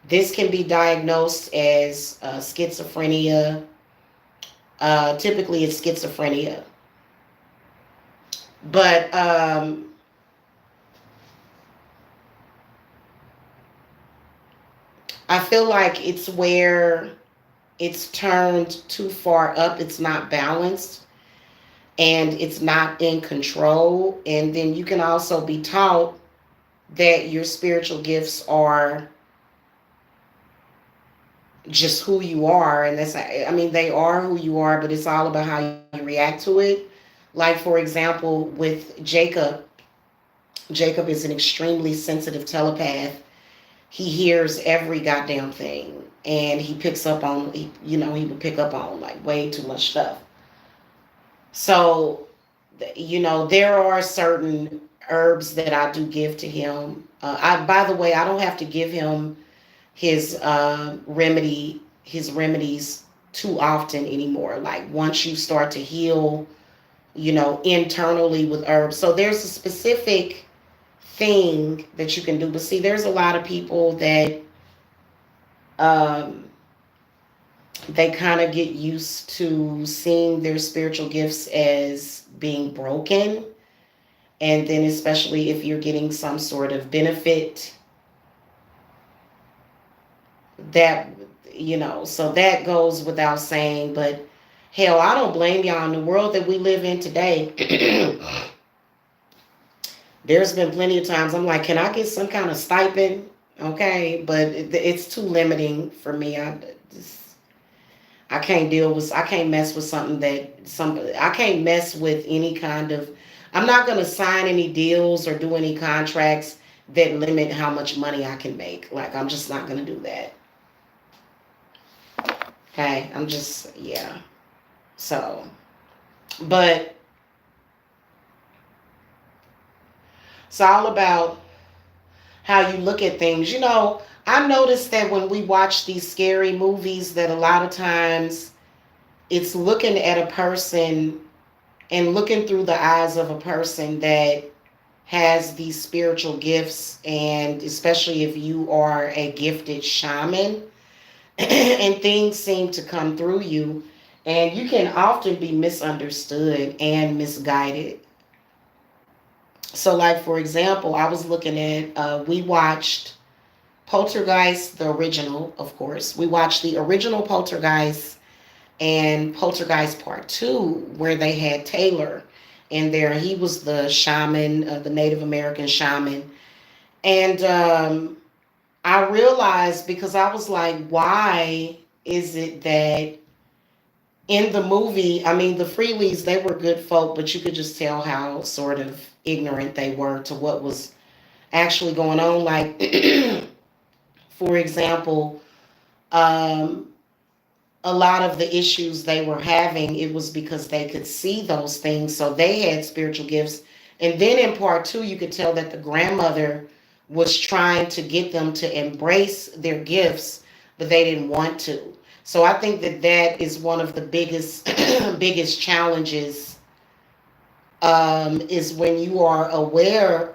This can be diagnosed as schizophrenia. Typically, it's schizophrenia. But I feel like it's where it's turned too far up. It's not balanced and it's not in control. And then you can also be taught that your spiritual gifts are just who you are. And that's, I mean, they are who you are, but it's all about how you react to it. Like, for example, with Jacob, Jacob is an extremely sensitive telepath. He hears every goddamn thing and he picks up on, he would pick up on like way too much stuff. So, there are certain herbs that I do give to him. By the way, I don't have to give him his remedies too often anymore. Like once you start to heal, internally with herbs. So there's a specific thing that you can do. But see, there's a lot of people that um, they kind of get used to seeing their spiritual gifts as being broken. And then, especially if you're getting some sort of benefit, that, so that goes without saying. But hell, I don't blame y'all. In the world that we live in today, there's been plenty of times I'm like, can I get some kind of stipend? Okay, but it's too limiting for me. I can't I can't mess with something I can't mess with any kind of, I'm not going to sign any deals or do any contracts that limit how much money I can make. Like, I'm just not going to do that. Okay, I'm just, yeah. So, but it's all about how you look at things. I noticed that when we watch these scary movies, that a lot of times it's looking at a person and looking through the eyes of a person that has these spiritual gifts, and especially if you are a gifted shaman, and things seem to come through you, and you can often be misunderstood and misguided. So, like for example, I was looking at, we watched Poltergeist, the original, of course. We watched the original Poltergeist and Poltergeist Part 2, where they had Taylor in there. He was the shaman, the Native American shaman. And I realized, because I was like, why is it that in the movie, I mean, the Freelys, they were good folk, but you could just tell how sort of ignorant they were to what was actually going on. Like, for example, um, a lot of the issues they were having, it was because they could see those things. So they had spiritual gifts. And then in part 2, you could tell that the grandmother was trying to get them to embrace their gifts, but they didn't want to. So I think that that is one of the biggest biggest challenges, is when you are aware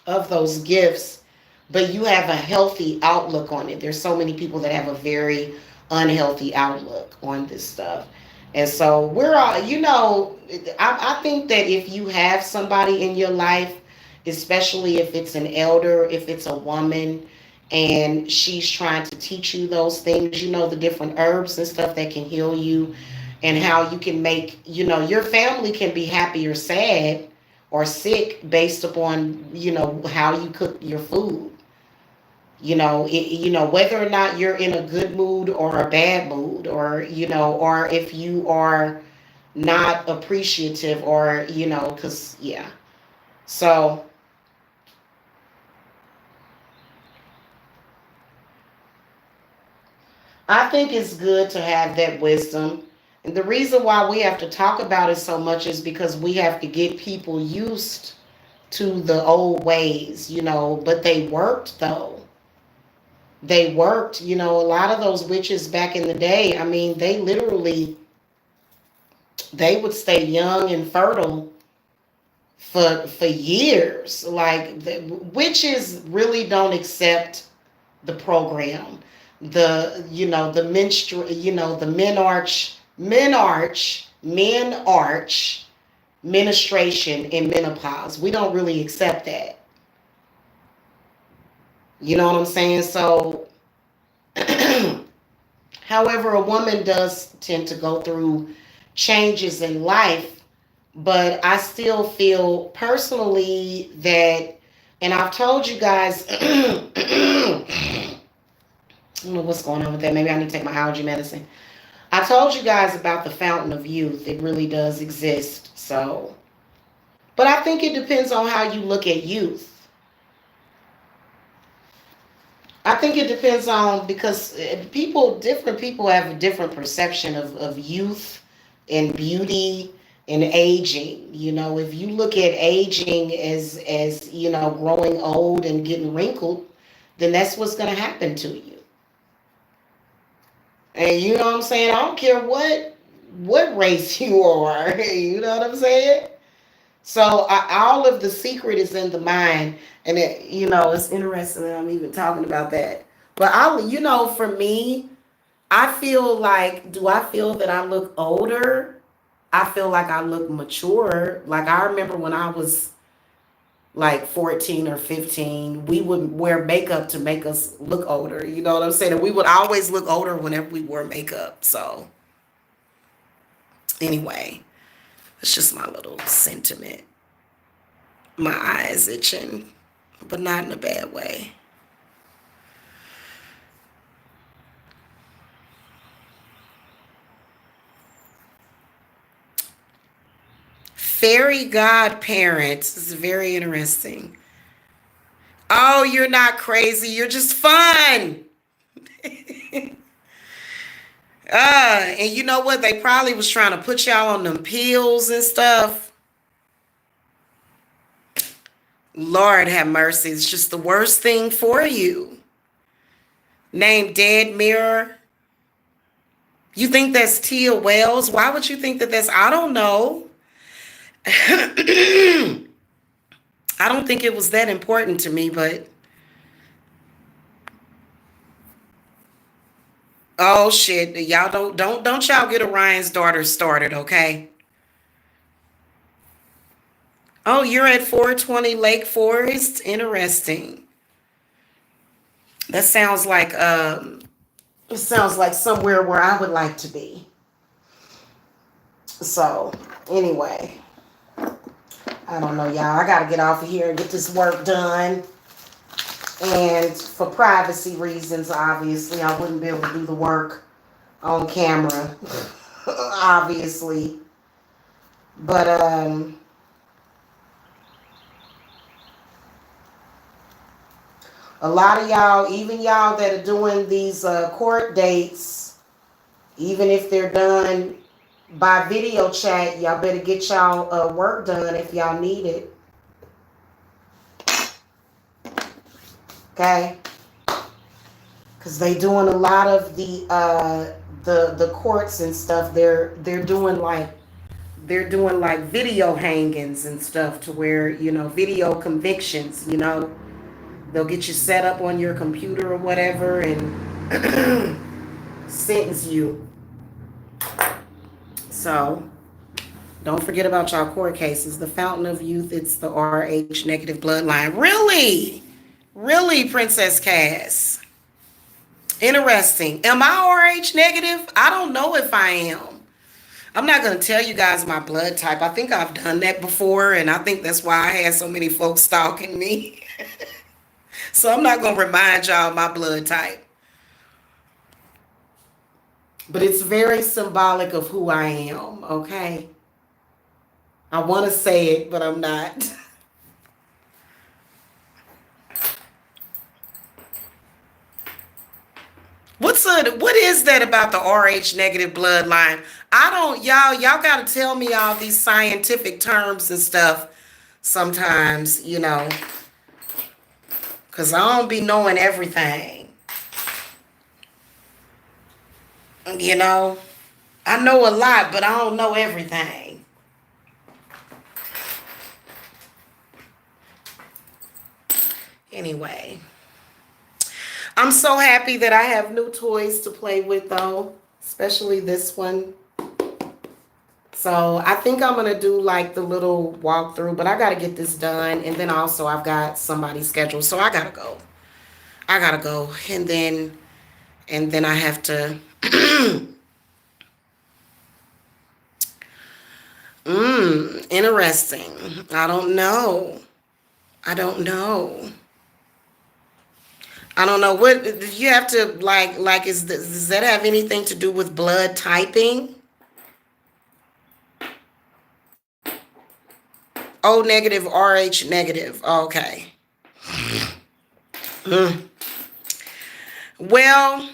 of those gifts, but you have a healthy outlook on it. There's so many people that have a very unhealthy outlook on this stuff. And so we're all, I think that if you have somebody in your life, especially if it's an elder, if it's a woman, and she's trying to teach you those things, the different herbs and stuff that can heal you, and how you can make, your family can be happy or sad or sick based upon, how you cook your food. Whether or not you're in a good mood or a bad mood, or or if you are not appreciative, or because, yeah. So I think it's good to have that wisdom. And the reason why we have to talk about it so much is because we have to get people used to the old ways, but they worked though. They worked, a lot of those witches back in the day, I mean, they literally, they would stay young and fertile for years. Like, the witches really don't accept the program, the menstrual, the menarche menstruation and menopause. We don't really accept that. You know what I'm saying? So, however, a woman does tend to go through changes in life, but I still feel personally that, and I've told you guys, I don't know what's going on with that. Maybe I need to take my allergy medicine. I told you guys about the fountain of youth. It really does exist. So, but I think it depends on how you look at youth. I think it depends on, because different people have a different perception of youth and beauty and aging. If you look at aging as growing old and getting wrinkled, then that's what's going to happen to you. And you know what I'm saying? I don't care what race you are. You know what I'm saying? So all of the secret is in the mind, and it's interesting that I'm even talking about that. But for me, I feel like, do I feel that I look older? I feel like I look mature. Like, I remember when I was like 14 or 15, we would wear makeup to make us look older. You know what I'm saying? And we would always look older whenever we wore makeup. So anyway, it's just my little sentiment. My eyes itching, but not in a bad way. Fairy godparents is very interesting. Oh, you're not crazy. You're just fun. And you know what? They probably was trying to put y'all on them pills and stuff. Lord have mercy. It's just the worst thing for you. Named Dead Mirror. You think that's Tia Wells? Why would you think that that's... I don't know. I don't think it was that important to me, but... Oh shit. Y'all don't y'all get Orion's Daughter started, okay? Oh, you're at 420 Lake Forest? Interesting. That sounds like somewhere where I would like to be. So, anyway, I don't know, y'all. I gotta get off of here and get this work done. And for privacy reasons, obviously, I wouldn't be able to do the work on camera. Obviously. But a lot of y'all, even y'all that are doing these court dates, even if they're done by video chat, y'all better get y'all work done if y'all need it. Okay? Because they doing a lot of the courts and stuff. They're doing like video hangings and stuff, to where video convictions. They'll get you set up on your computer or whatever and sentence you. So don't forget about y'all court cases. The Fountain of Youth, it's the RH negative bloodline. Really, Princess Cass. Interesting. Am I RH negative? I don't know if I am. I'm not going to tell you guys my blood type. I think I've done that before, and I think that's why I had so many folks stalking me. So I'm not going to remind y'all my blood type. But it's very symbolic of who I am, okay? I want to say it, but I'm not. What is that about the RH negative bloodline? Y'all got to tell me all these scientific terms and stuff sometimes, because I don't be knowing everything. I know a lot, but I don't know everything. Anyway. I'm so happy that I have new toys to play with though, especially this one. So I think I'm gonna do like the little walkthrough, but I gotta get this done, and then also I've got somebody scheduled, so I gotta go. I gotta go, and then I have to. Interesting. I don't know. I don't know. I don't know what you have to like. Does that have anything to do with blood typing? O negative, RH negative. Okay. Mm. Well,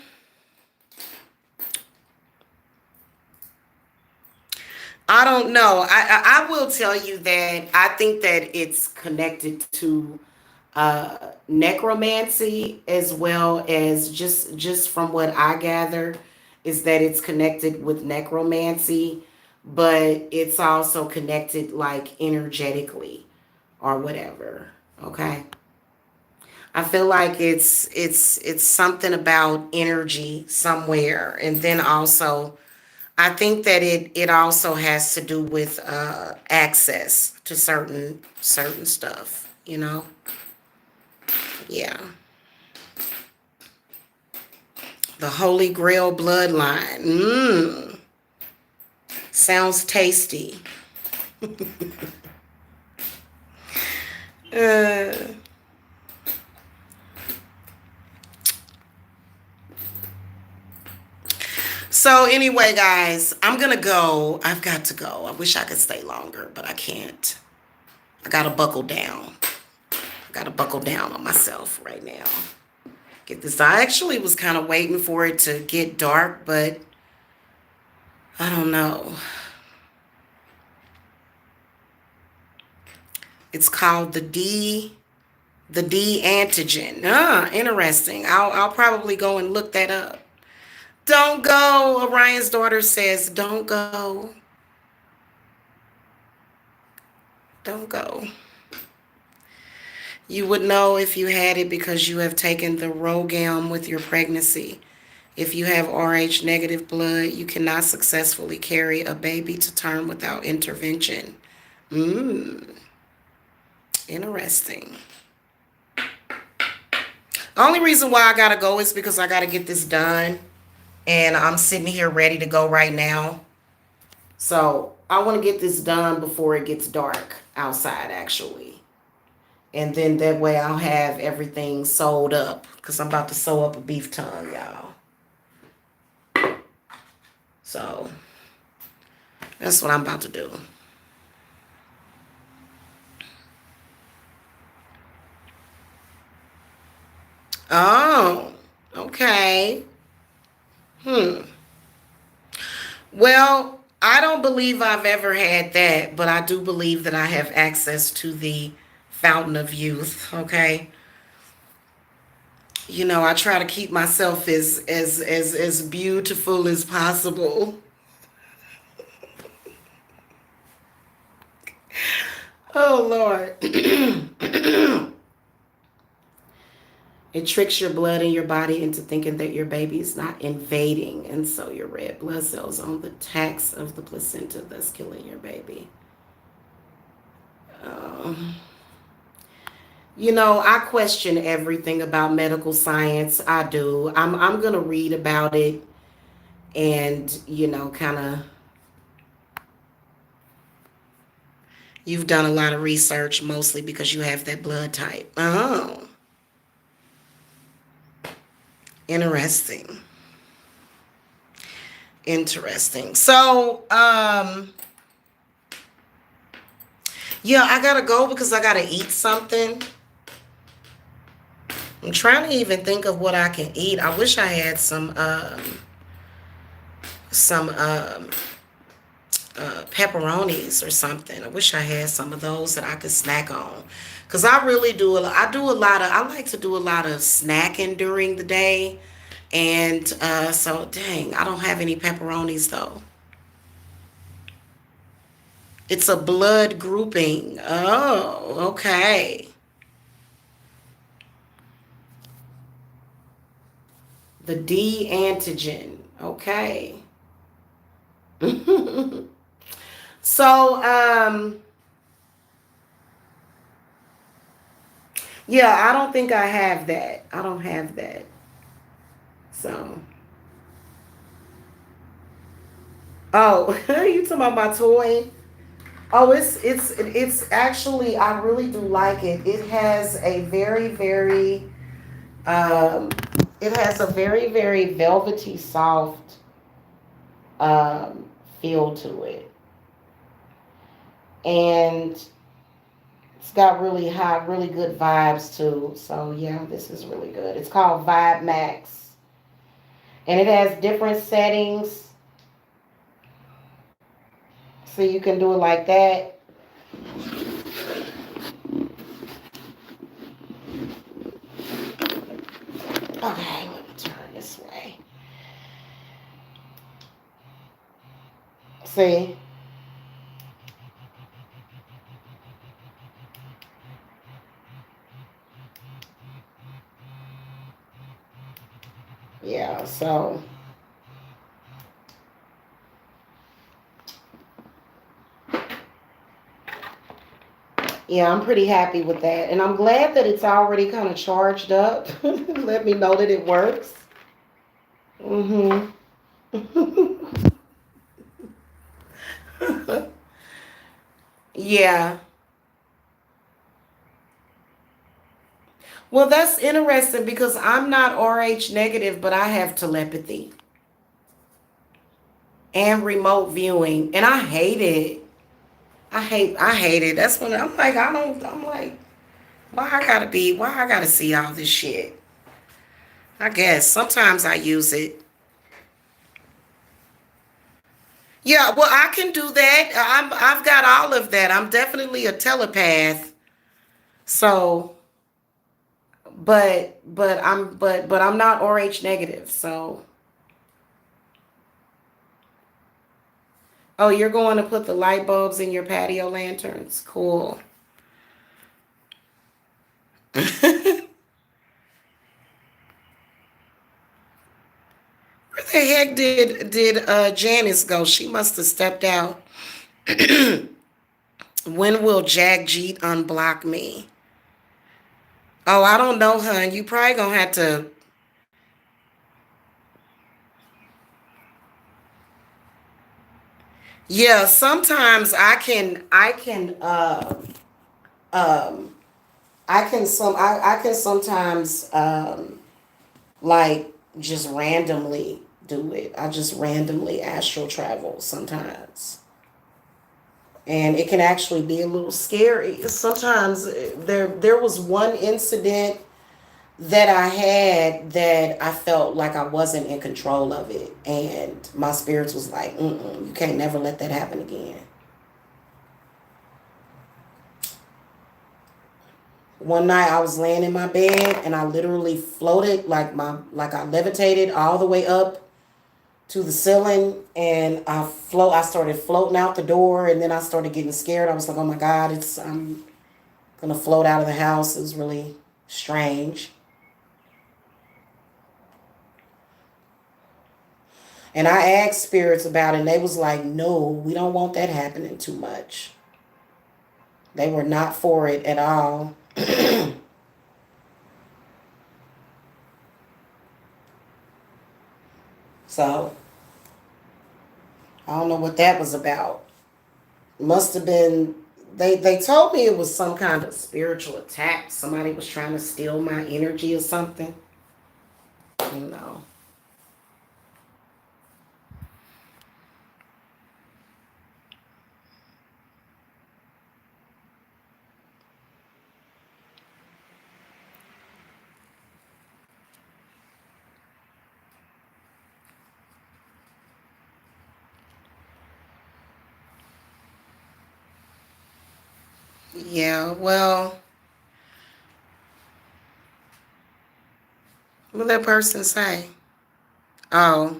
I don't know. I will tell you that I think that it's connected to necromancy, as well as just from what I gather is that it's connected with necromancy, but it's also connected like energetically or whatever. Okay. I feel like it's something about energy somewhere, and then also I think that it also has to do with access to certain stuff. Yeah. The Holy Grail bloodline. Sounds tasty. uh, so anyway, guys, I'm gonna go. I've got to go. I wish I could stay longer, but I can't. I gotta buckle down. I gotta buckle down on myself right now. Get this. I actually was kind of waiting for it to get dark, but I don't know. It's called the D antigen. Interesting. I'll probably go and look that up. Don't go. Orion's daughter says, don't go. Don't go. You would know if you had it because you have taken the Rogam with your pregnancy. If you have RH negative blood, you cannot successfully carry a baby to term without intervention. Interesting. The only reason why I gotta go is because I gotta get this done. And I'm sitting here ready to go right now. So I want to get this done before it gets dark outside, actually. And then that way I'll have everything sewed up because I'm about to sew up a beef tongue, y'all. So that's what I'm about to do. Oh, okay. Well, I don't believe I've ever had that, but I do believe that I have access to the fountain of youth, okay? I try to keep myself as beautiful as possible. Oh Lord. It tricks your blood in your body into thinking that your baby is not invading, and so your red blood cells on the tax of the placenta that's killing your baby. Um, I question everything about medical science. I do. I'm gonna read about it and kind of. You've done a lot of research, mostly because you have that blood type. Oh, interesting. Interesting. So, yeah, I gotta go because I gotta eat something. I'm trying to even think of what I can eat. I wish I had some pepperonis or something. I wish I had some of those that I could snack on. Cause I really do. I do a lot of. I like to do a lot of snacking during the day, and so dang, I don't have any pepperonis though. It's a blood grouping. Oh, okay. The D antigen. Okay. So, yeah, I don't think I have that. I don't have that. So, oh, you talking about my toy? Oh, it's actually, I really do like it. Um, it has a very velvety soft um feel to it, and it's got really good vibes too. So yeah, this is really good. It's called Vibe Max, and it has different settings, so you can do it like that. Okay, let me turn this way. See, yeah. So yeah, I'm pretty happy with that, and I'm glad that it's already kind of charged up. Let me know that it works. Mhm. Yeah. Well, that's interesting because I'm not RH negative, but I have telepathy and remote viewing, and I hate it. I hate it. That's when I'm like, I'm like, why I gotta see all this shit? I guess sometimes I use it. Yeah, well, I can do that. I've got all of that. I'm definitely a telepath. So, but I'm not RH negative. So, oh, you're going to put the light bulbs in your patio lanterns. Cool. Where the heck did Janice go? She must have stepped out. When will Jack Jeet unblock me? Oh, I don't know, hun. You probably gonna have to. Yeah, sometimes um I can sometimes like just randomly do it. I just randomly astral travel sometimes. And it can actually be a little scary. Sometimes there was one incident that I had that I felt like I wasn't in control of it, and my spirits was like, "Mm-mm, you can't never let that happen again." One night I was laying in my bed and I literally floated like I levitated all the way up to the ceiling, and I started floating out the door, and then I started getting scared. I was like, "Oh my God, it's I'm gonna float out of the house." It was really strange. And I asked spirits about it, and they was like, "No, we don't want that happening too much." They were not for it at all. So I don't know what that was about. Must have been they told me it was some kind of spiritual attack. Somebody was trying to steal my energy or something. You know. Yeah, what did that person say? Oh,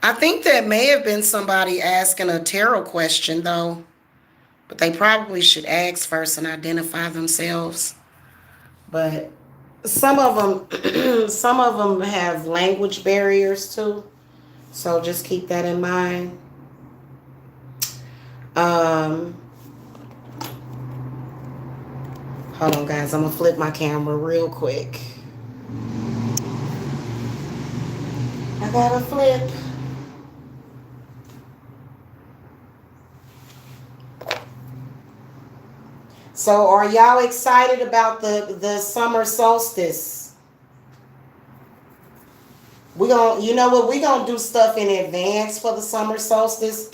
I think that may have been somebody asking a tarot question though, but they probably should ask first and identify themselves. But some of them, some of them have language barriers too. So just keep that in mind. Um, Hold on, guys. I'm gonna flip my camera real quick. I gotta flip. So, are y'all excited about the summer solstice? We gonna, you know what? We gonna do stuff in advance for the summer solstice.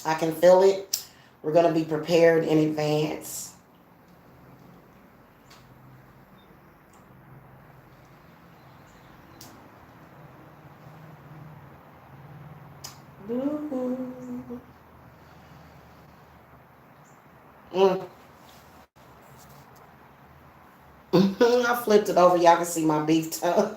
I can feel it. We're gonna be prepared in advance. Mm. I flipped it over. Y'all can see my beef tongue.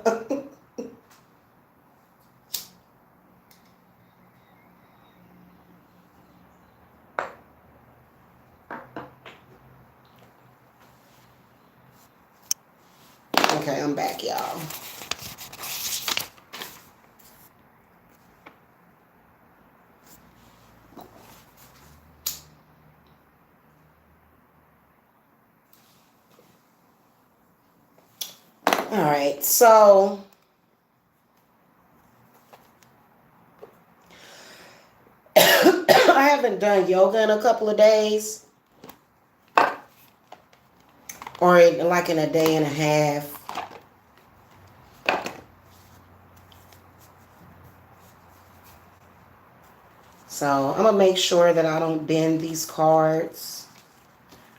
Okay, I'm back, y'all. All right, so I haven't done yoga in a couple of days, or like in a day and a half. So I'm gonna make sure that I don't bend these cards.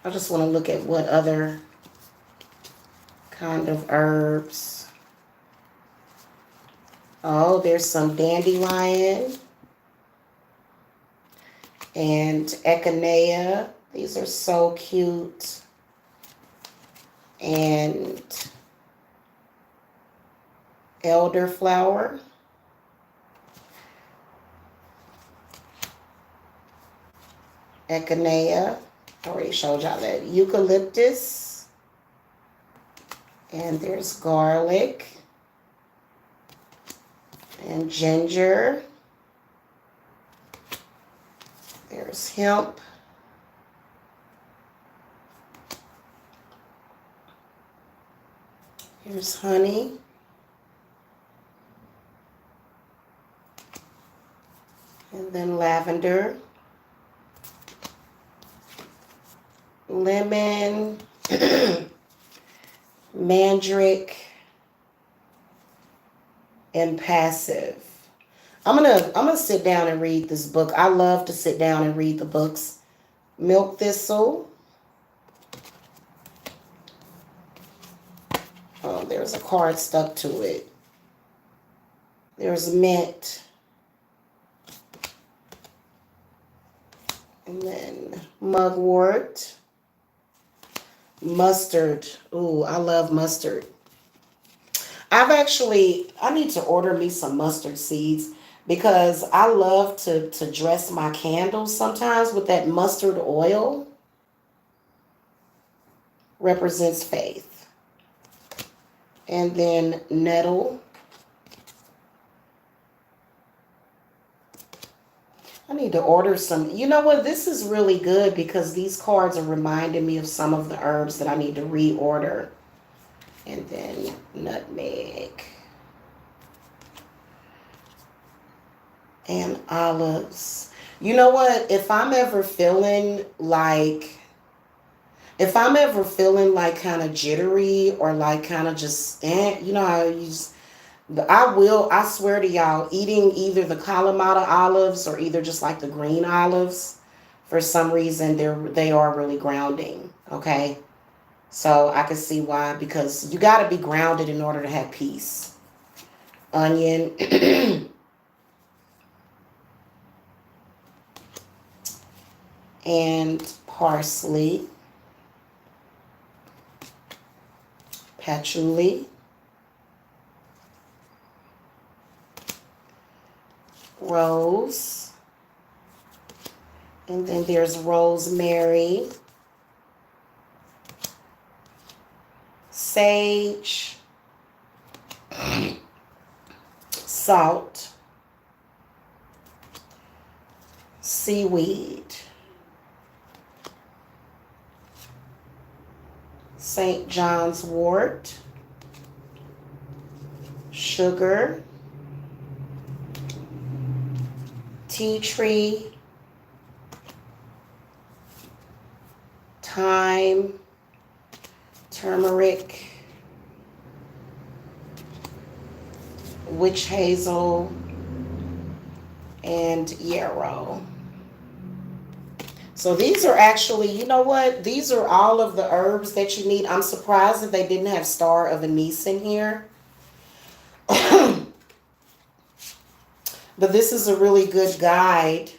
I just want to look at what other kind of herbs. Oh, there's some dandelion and echinacea. These are so cute. And elderflower. Echinacea. I already showed y'all that. Eucalyptus. And there's garlic. And ginger. There's hemp. Here's honey. And then lavender. Lemon. Mandrake. And passive. I'm gonna sit down and read this book. I love to sit down and read the books. Milk thistle. Oh, there's a card stuck to it. There's mint. And then mugwort. Mustard. Ooh, I love mustard. I need to order me some mustard seeds because I love to dress my candles sometimes with that mustard oil. Represents faith. And then nettle. I need to order some. You know what? This is really good because these cards are reminding me of some of the herbs that I need to reorder. And then nutmeg. And olives. You know what? If I'm ever feeling like kind of jittery or like kind of just, you know how you just, I swear to y'all, eating either the Kalamata olives or either just like the green olives, for some reason, they are really grounding, okay? So I can see why, because you got to be grounded in order to have peace. Onion. And parsley. Patchouli. Rose. And then there's rosemary. sage, salt, seaweed, St. John's wort, sugar, tea tree, thyme, turmeric, witch hazel, and yarrow. So these are actually, you know what? These are all of the herbs that you need. I'm surprised that they didn't have Star of Anise in here. But this is a really good guide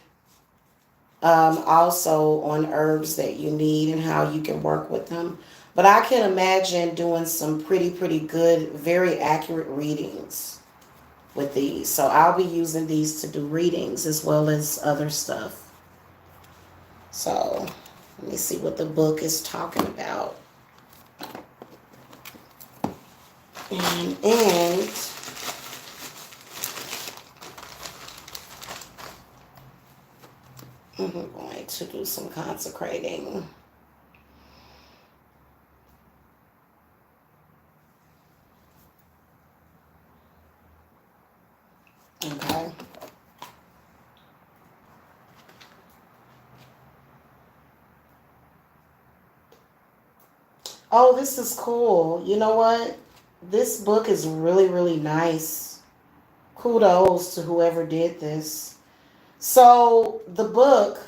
also on herbs that you need and how you can work with them. But I can imagine doing some pretty good, very accurate readings with these. So I'll be using these to do readings as well as other stuff. So let me see what the book is talking about. And I'm going to do some consecrating. Okay. Oh, this is cool. You know what? This book is really nice. Kudos to whoever did this. So the book,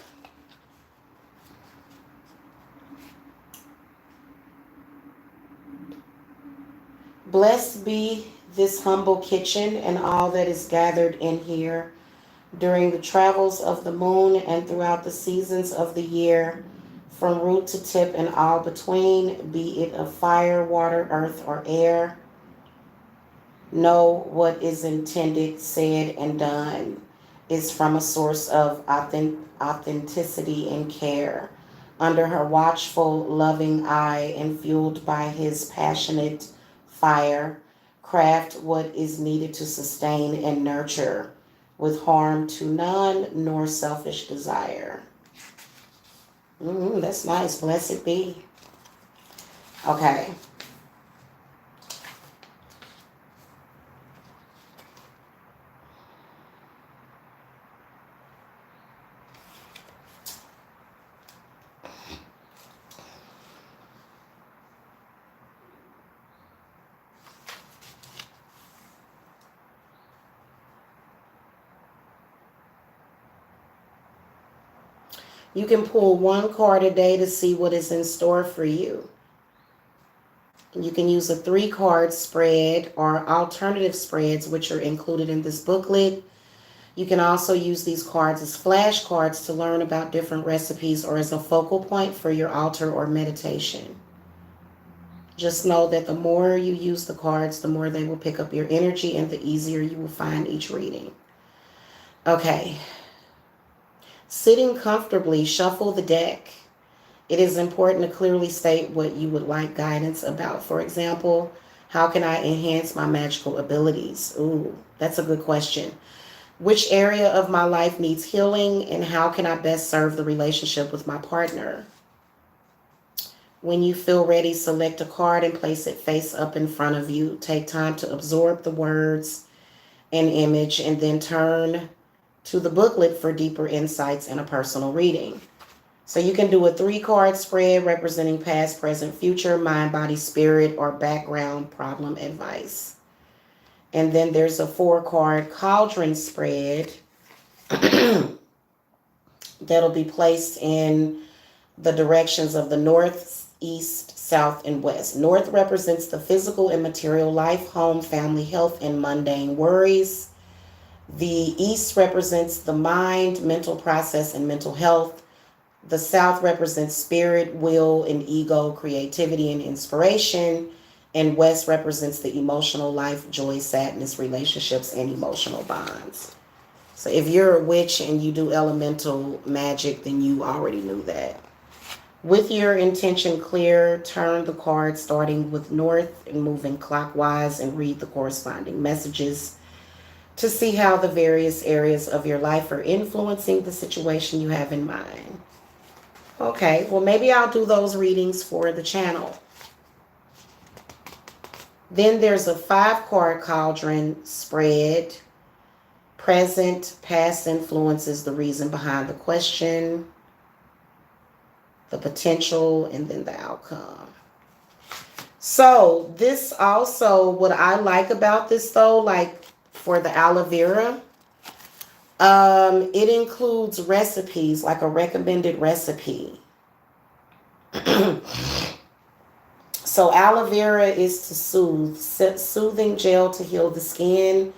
blessed be this humble kitchen and all that is gathered in here during the travels of the moon and throughout the seasons of the year, from root to tip and all between, be it of fire, water, earth, or air. Know what is intended, said, and done is from a source of authenticity and care. Under her watchful, loving eye and fueled by his passionate fire, craft what is needed to sustain and nurture, with harm to none nor selfish desire. That's nice. Blessed be. Okay. You can pull one card a day to see what is in store for you. You can use a 3-card spread or alternative spreads, which are included in this booklet. You can also use these cards as flashcards to learn about different recipes or as a focal point for your altar or meditation. Just know that the more you use the cards, the more they will pick up your energy and the easier you will find each reading. Okay. Sitting comfortably, shuffle the deck. It is important to clearly state what you would like guidance about. For example, how can I enhance my magical abilities? Ooh, that's a good question. Which area of my life needs healing, and how can I best serve the relationship with my partner? When you feel ready, select a card and place it face up in front of you. Take time to absorb the words and image, and then turn to the booklet for deeper insights and a personal reading. So you can do a 3-card spread representing past, present, future, mind, body, spirit, or background problem advice. And then there's a 4-card cauldron spread that'll be placed in the directions of the north, east, south, and west. North represents the physical and material life, home, family, health, and mundane worries. The east represents the mind, mental process, and mental health. The south represents spirit, will, and ego, creativity, and inspiration. And west represents the emotional life, joy, sadness, relationships, and emotional bonds. So if you're a witch and you do elemental magic, then you already knew that. With your intention clear, turn the card starting with north and moving clockwise and read the corresponding messages to see how the various areas of your life are influencing the situation you have in mind. Okay, well, maybe I'll do those readings for the channel. Then there's a 5-card cauldron spread. Present, past influences, the reason behind the question, the potential, and then the outcome. So this also, what I like about this though, like for the aloe vera, it includes recipes, like a recommended recipe. So aloe vera is to soothe, soothing gel to heal the skin.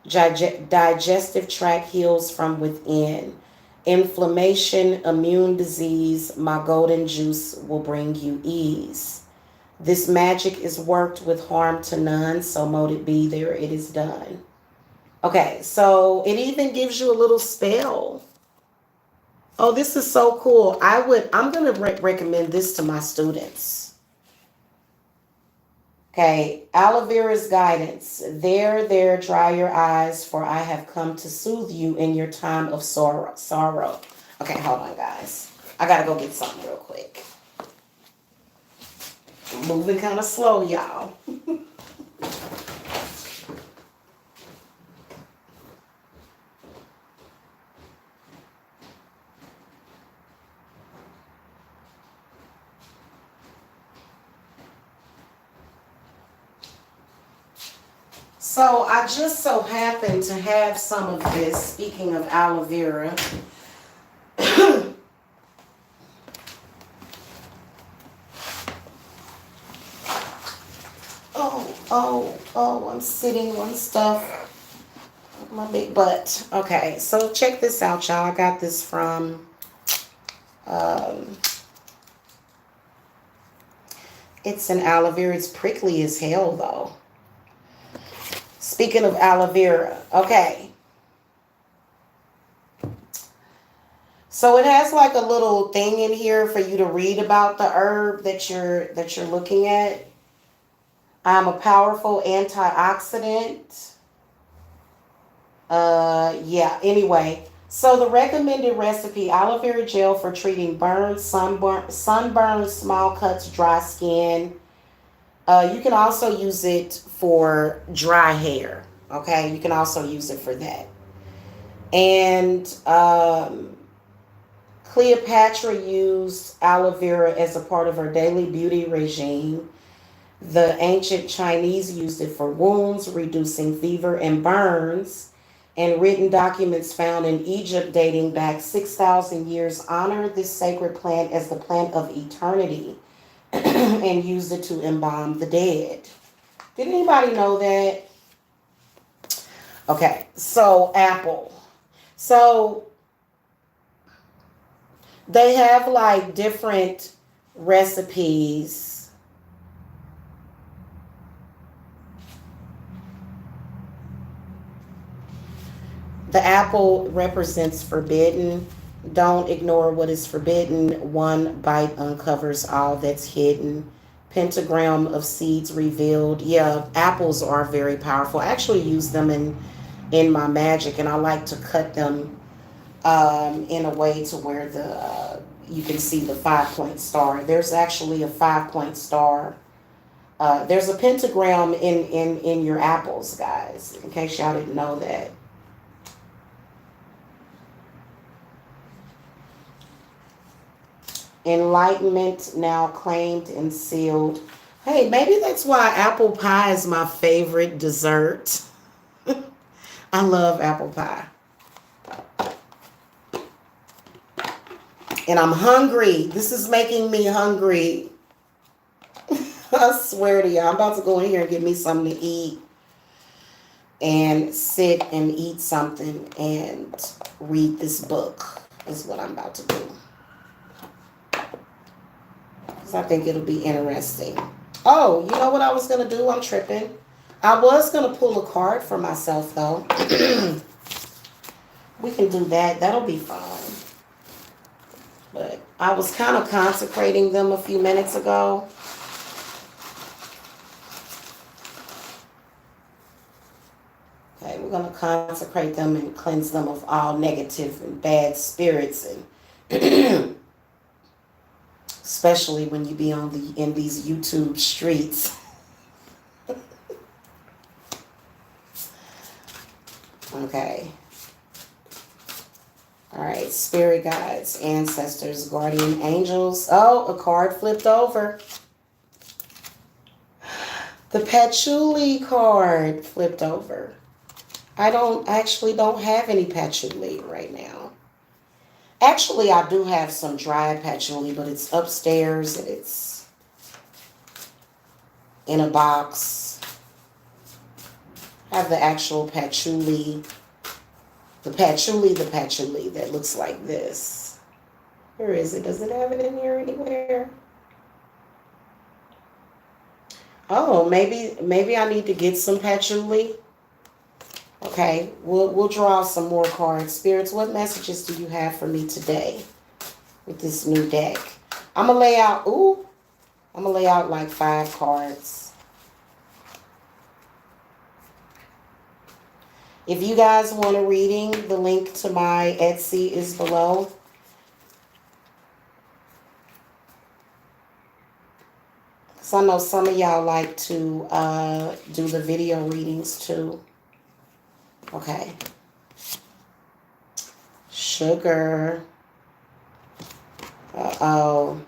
Digestive tract heals from within. Inflammation, immune disease, my golden juice will bring you ease. This magic is worked with harm to none, so mote it be, there it is done. Okay, so it even gives you a little spell. Oh, this is so cool. I'm going to recommend this to my students. Okay, aloe vera's guidance. There, dry your eyes, for I have come to soothe you in your time of sorrow. Okay, hold on, guys. I gotta go get something real quick. I'm moving kind of slow, y'all. So I just so happen to have some of this, speaking of aloe vera. I'm sitting on stuff. My big butt. Okay, so check this out, y'all. I got this from it's an aloe vera. It's prickly as hell though. Speaking of aloe vera, okay. So it has like a little thing in here for you to read about the herb that you're looking at. I'm a powerful antioxidant. Anyway. So the recommended recipe, aloe vera gel for treating burns, sunburns, small cuts, dry skin. You can also use it for dry hair. Okay, you can also use it for that. And Cleopatra used aloe vera as a part of her daily beauty regime. The ancient Chinese used it for wounds, reducing fever and burns. And written documents found in Egypt dating back 6,000 years honor this sacred plant as the plant of eternity and used it to embalm the dead. Did anybody know that? Okay, so apple. So they have like different recipes. The apple represents forbidden. Don't ignore what is forbidden. One bite uncovers all that's hidden. Pentagram of seeds revealed. Yeah, apples are very powerful. I actually use them in my magic, and I like to cut them in a way to where you can see the 5-point star. There's actually a 5-point star. There's a pentagram in your apples, guys, in case y'all didn't know that. Enlightenment now claimed and sealed. Hey, maybe that's why apple pie is my favorite dessert. I love apple pie. And I'm hungry. This is making me hungry. I swear to you, I'm about to go in here and get me something to eat. And sit and eat something and read this book is what I'm about to do. I think it'll be interesting. Oh, you know what I was going to do? I'm tripping. I was going to pull a card for myself, though. We can do that. That'll be fun. But I was kind of consecrating them a few minutes ago. Okay, we're going to consecrate them and cleanse them of all negative and bad spirits, and especially when you be in these YouTube streets. Okay. All right, spirit guides, ancestors, guardian angels. Oh, a card flipped over. The patchouli card flipped over. I actually don't have any patchouli right now. Actually, I do have some dried patchouli, but it's upstairs and it's in a box. I have the actual patchouli. The patchouli that looks like this. Where is it? Does it have it in here anywhere? Oh, maybe I need to get some patchouli. Okay, we'll draw some more cards. Spirits, what messages do you have for me today with this new deck? I'm gonna lay out like 5 cards. If you guys want a reading, the link to my Etsy is below. So I know some of y'all like to do the video readings too. Okay. Sugar. Uh-oh.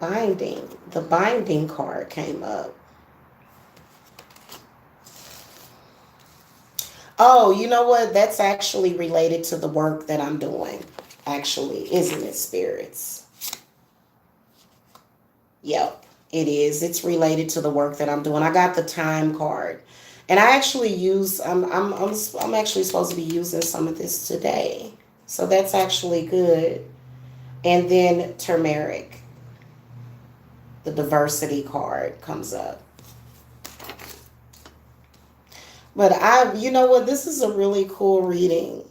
Binding. The binding card came up. Oh, you know what? That's actually related to the work that I'm doing. Actually, isn't it, spirits? Yep, it is. It's related to the work that I'm doing. I got the time card. And I actually I'm actually supposed to be using some of this today. So that's actually good. And then turmeric. The diversity card comes up. But you know what? This is a really cool reading.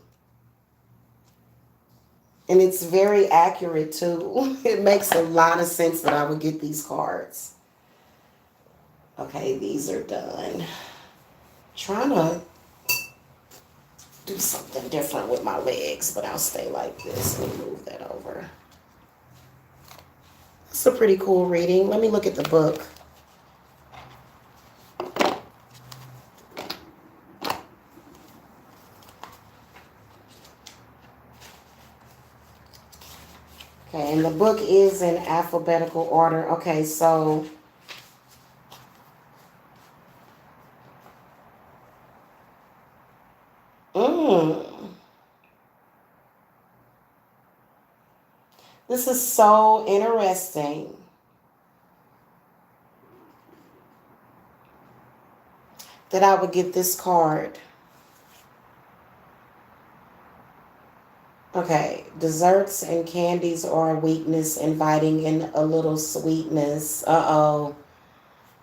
And it's very accurate too. It makes a lot of sense that I would get these cards. Okay, these are done. Trying to do something different with my legs, but I'll stay like this. Let me move that over. It's a pretty cool reading. Let me look at the book. Okay, and the book is in alphabetical order. Okay, so this is so interesting. That I would get this card. Okay, desserts and candies are a weakness, inviting in a little sweetness. Uh-oh.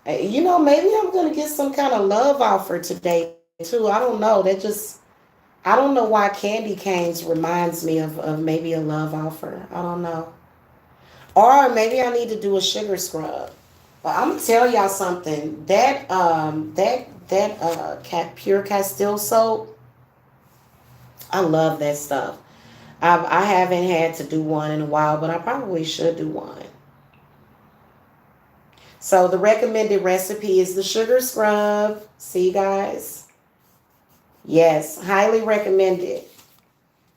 You know, maybe I'm going to get some kind of love offer today, too. I don't know. I don't know why candy canes reminds me of maybe a love offer. I don't know. Or maybe I need to do a sugar scrub. But I'm going to tell y'all something. Pure Castile soap, I love that stuff. I haven't had to do one in a while, but I probably should do one. So the recommended recipe is the sugar scrub. See, guys? Yes, highly recommended.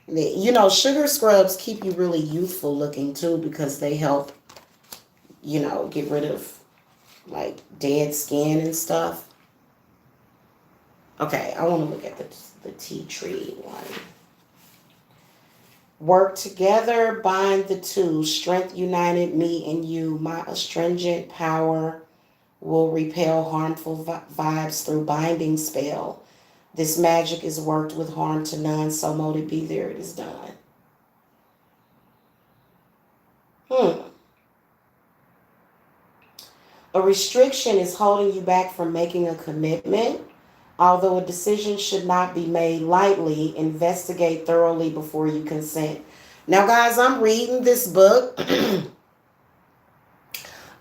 You know, sugar scrubs keep you really youthful looking too because they help, you know, get rid of like dead skin and stuff. Okay, I want to look at the tea tree one. Work together, bind the two. Strength united, me and you. My astringent power will repel harmful vibes through binding spell. This magic is worked with harm to none, so mote it be. There it is done. A restriction is holding you back from making a commitment. Although a decision should not be made lightly, investigate thoroughly before you consent. Now, guys, I'm reading this book.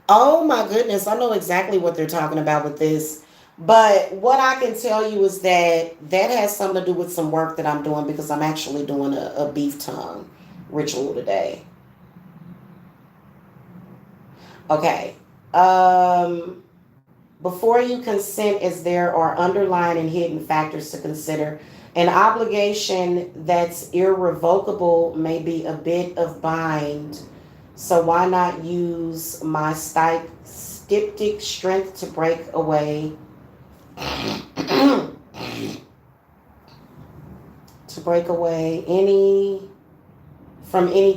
Oh my goodness, I know exactly what they're talking about with this. But what I can tell you is that that has something to do with some work that I'm doing because I'm actually doing a beef tongue ritual today. Okay. Um, Before you consent, as there are underlying and hidden factors to consider. An obligation that's irrevocable may be a bit of bind. So why not use my styptic strength to break away to break away any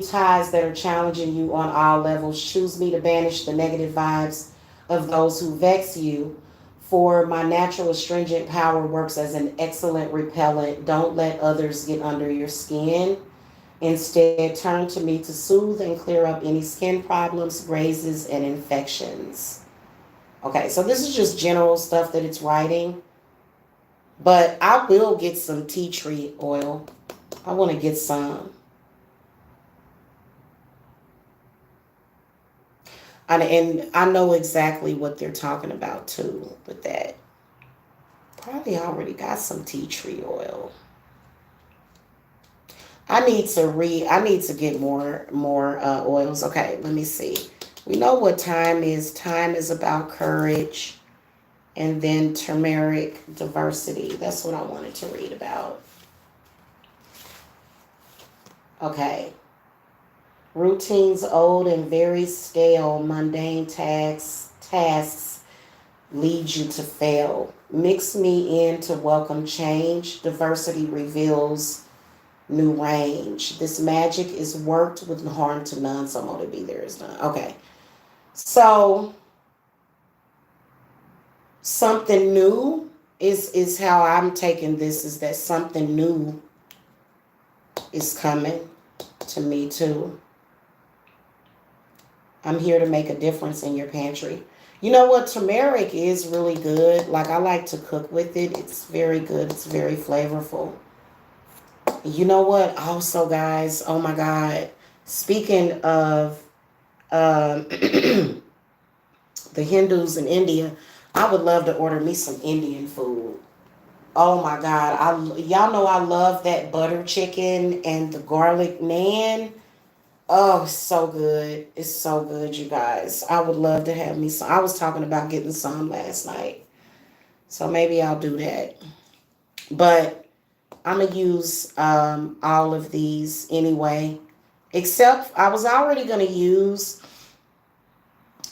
ties that are challenging you on all levels. Choose me to banish the negative vibes of those who vex you. For my natural astringent power works as an excellent repellent. Don't let others get under your skin. Instead, turn to me to soothe and clear up any skin problems, grazes, and infections. Okay, so this is just general stuff that it's writing. But I will get some tea tree oil. I want to get some. And I know exactly what they're talking about too with that. Probably already got some tea tree oil. I need to get more oils. Okay, let me see. We know what time is. Time is about courage, and then turmeric diversity. That's what I wanted to read about. Okay. Routines old and very stale, mundane tasks lead you to fail. Mix me in to welcome change. Diversity reveals new range. This magic is worked with harm to none. So more to be there is none. Okay. So something new is how I'm taking this, is that something new is coming to me too. I'm here to make a difference in your pantry. You know what? Turmeric is really good. Like, I like to cook with it. It's very good. It's very flavorful. You know what? Also, guys, oh my God. Speaking of the Hindus in India, I would love to order me some Indian food. Oh my God. Y'all know I love that butter chicken and the garlic naan. Oh, it's so good. It's so good, you guys. I would love to have me some. I was talking about getting some last night. So maybe I'll do that. But I'm going to use all of these anyway. Except I was already going to use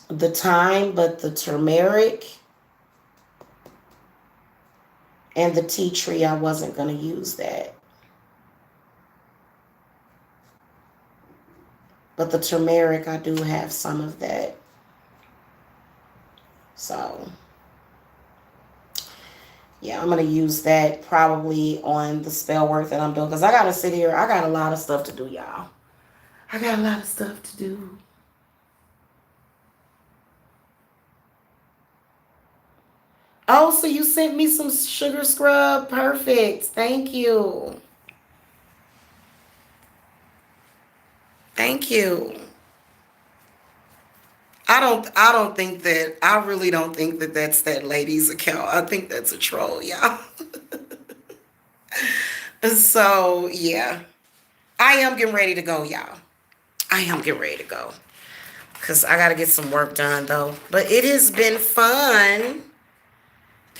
the thyme, but the turmeric and the tea tree, I wasn't going to use that. But the turmeric, I do have some of that. So, yeah, I'm going to use that probably on the spell work that I'm doing. Because I got to sit here. I got a lot of stuff to do, y'all. I got a lot of stuff to do. Oh, so you sent me some sugar scrub? Perfect. Thank you. Thank you. I really don't think that that's that lady's account. I think that's a troll, y'all. So, yeah. I am getting ready to go, y'all. I am getting ready to go. Because I got to get some work done, though. But it has been fun.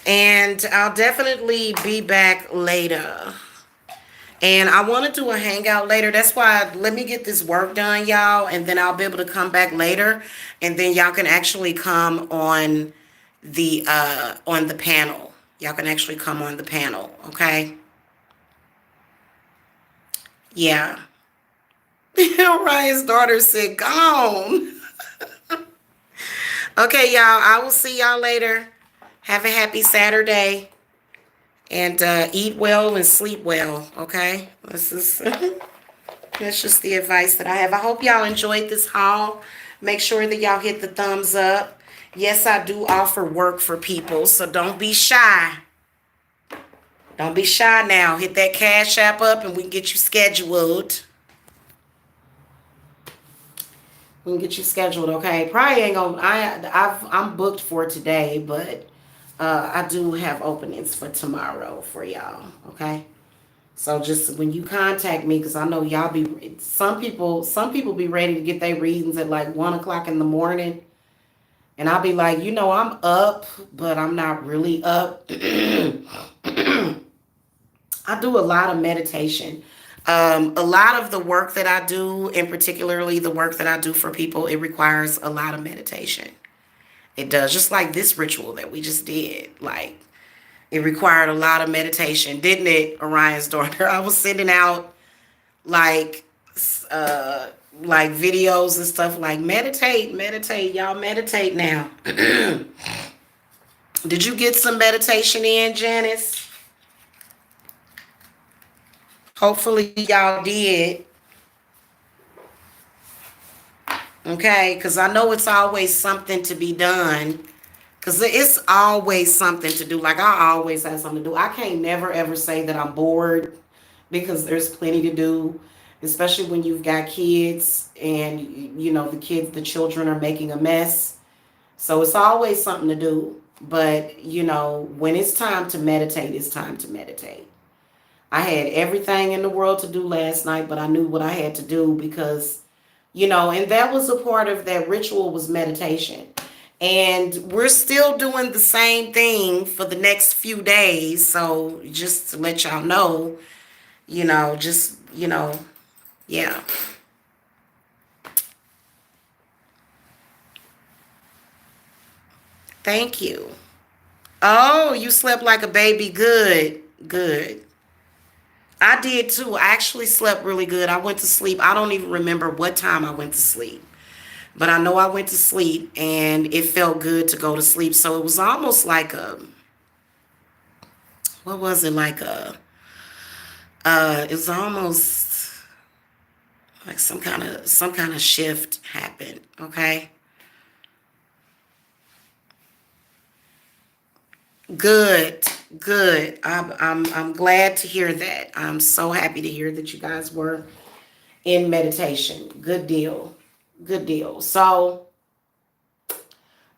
And I'll definitely be back later. And I want to do a hangout later. That's why let me get this work done, y'all. And then I'll be able to come back later. And then y'all can actually come on the panel. Y'all can actually come on the panel. Okay. Yeah. Orion's daughter said, gone. Okay, y'all. I will see y'all later. Have a happy Saturday. And eat well and sleep well. Okay. That's just the advice that I have. I hope y'all enjoyed this haul. Make sure that y'all hit the thumbs up. Yes, I do offer work for people, so don't be shy. Don't be shy now. Hit that Cash App up and we can get you scheduled. We can get you scheduled, okay? Probably ain't gonna. I'm booked for today, but I do have openings for tomorrow for y'all, okay? So just when you contact me, because I know y'all be some people be ready to get their readings at like 1 o'clock in the morning, and I'll be like, I'm up, but I'm not really up. I do a lot of meditation. A lot of the work that I do, and particularly the work that I do for people, it requires a lot of meditation. It does, just like this ritual that we just did. Like, it required a lot of meditation, didn't it, Orion's Daughter? I was sending out like uh like videos and stuff like meditate, y'all meditate now. Did you get some meditation in, Janice? Hopefully y'all did. Okay, because I know it's always something to be done. Because it's always something to do. Like, I always have something to do. I can't never, ever say that I'm bored because there's plenty to do, especially when you've got kids and, the children are making a mess. So it's always something to do. But, when it's time to meditate, it's time to meditate. I had everything in the world to do last night, but I knew what I had to do because, and that was a part of that ritual was meditation. And we're still doing the same thing for the next few days. So just to let y'all know, yeah. Thank you. Oh, you slept like a baby. Good, good. I did too. I actually slept really good. I went to sleep. I don't even remember what time I went to sleep. But I know I went to sleep and it felt good to go to sleep. So it was almost like what was it? Like it was almost like some kind of shift happened. Okay. Good, good. I'm glad to hear that. I'm so happy to hear that you guys were in meditation. Good deal. Good deal. So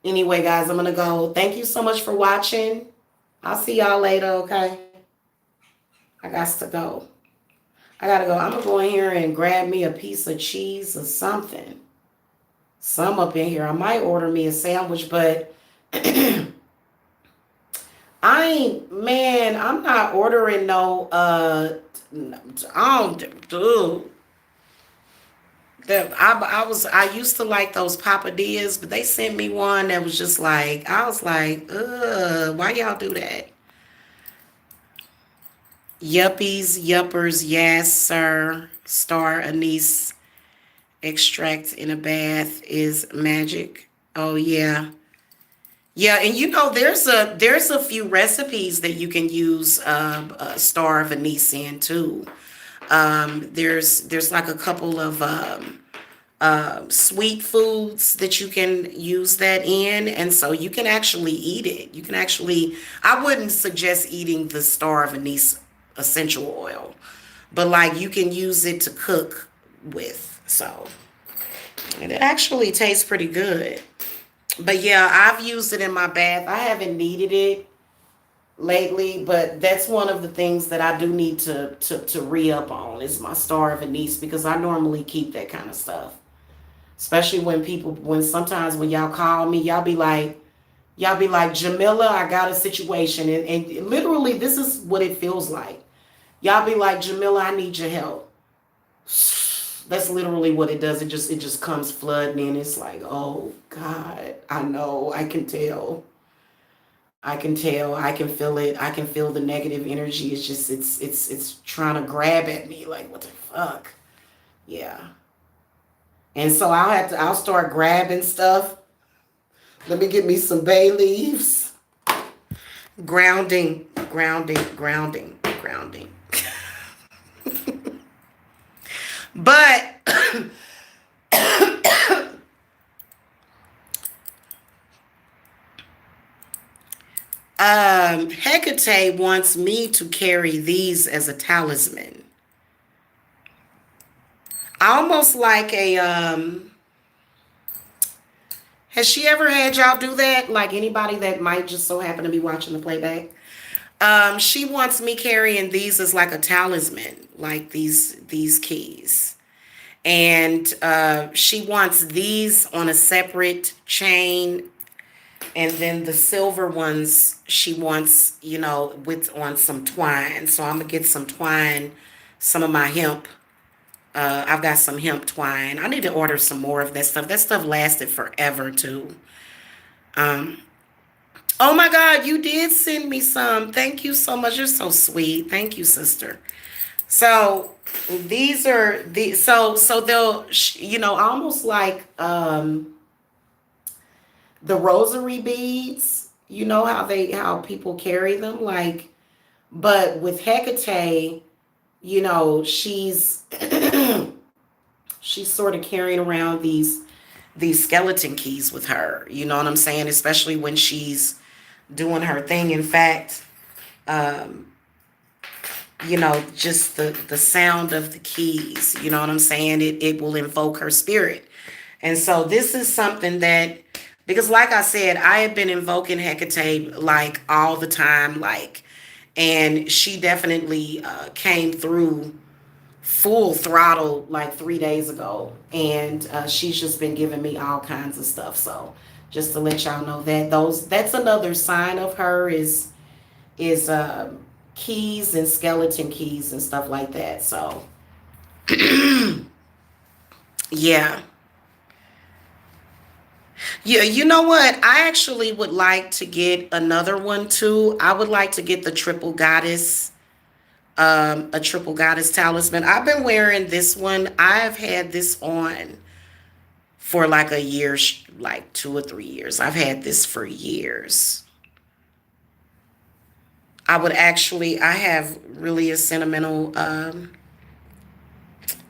anyway, guys, I'm gonna go. Thank you so much for watching. I'll see y'all later, okay? I got to go. I gotta go. I'm gonna go in here and grab me a piece of cheese or something. Some up in here. I might order me a sandwich, but I'm not ordering no, I don't, dude. I used to like those papadillas, but they sent me one that was just like, I was like, why y'all do that? Yuppies, yuppers, yes, sir. Star anise extract in a bath is magic. Oh yeah. Yeah, and there's a few recipes that you can use star of anise in too. There's like a couple of sweet foods that you can use that in, and so you can actually eat it. You can actually, I wouldn't suggest eating the star of anise essential oil, but like you can use it to cook with. So, and it actually tastes pretty good. But yeah, I've used it in my bath. I haven't needed it lately, but that's one of the things that I do need to re-up on is my star of anise because I normally keep that kind of stuff. Especially when sometimes when y'all call me, y'all be like, Jamila, I got a situation. And literally, this is what it feels like. Y'all be like, Jamila, I need your help. That's literally what it does. It just comes flooding in. It's like, oh God, I know, I can tell. I can tell. I can feel it. I can feel the negative energy. It's trying to grab at me. Like, what the fuck? Yeah. And so I'll start grabbing stuff. Let me get me some bay leaves. Grounding, grounding, grounding, grounding. But Hecate wants me to carry these as a talisman. Almost like a has she ever had y'all do that? Like anybody that might just so happen to be watching the playback? She wants me carrying these as like a talisman, like these keys. And she wants these on a separate chain, and then the silver ones she wants, with on some twine. So I'm gonna get some twine, some of my hemp. I've got some hemp twine. I need to order some more of that stuff. That stuff lasted forever too. Um, oh my God, you did send me some. Thank you so much. You're so sweet. Thank you, sister. So these are the so they'll almost like the rosary beads. You know how people carry them, like, but with Hecate, she's she's sort of carrying around these skeleton keys with her. You know what I'm saying? Especially when she's doing her thing. In fact, um, just the sound of the keys, you know what I'm saying? It will invoke her spirit. And so this is something that, because like I said, I have been invoking Hecate like all the time, like, and she definitely came through full throttle like 3 days ago. And she's just been giving me all kinds of stuff. So just to let y'all know that that's another sign of her is keys and skeleton keys and stuff like that. So yeah. Yeah, you know what? I actually would like to get another one too. I would like to get the triple goddess, a triple goddess talisman. I've been wearing this one. I've had this on for like a year, like 2 or 3 years. I've had this for years. I have really a sentimental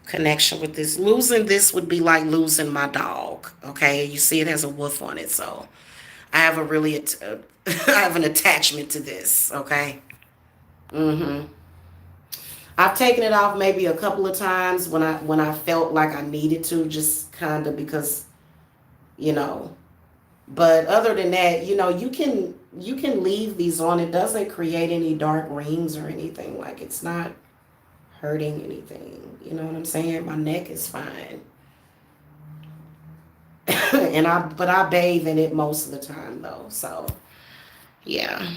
connection with this. Losing this would be like losing my dog. Okay, you see, it has a wolf on it, so I have a really I have an attachment to this. Okay. Mm-hmm. I've taken it off maybe a couple of times when I felt like I needed to, just kind of because you know. But other than that, you can leave these on. It doesn't create any dark rings or anything. Like, it's not hurting anything. You know what I'm saying? My neck is fine. But I bathe in it most of the time though. So yeah.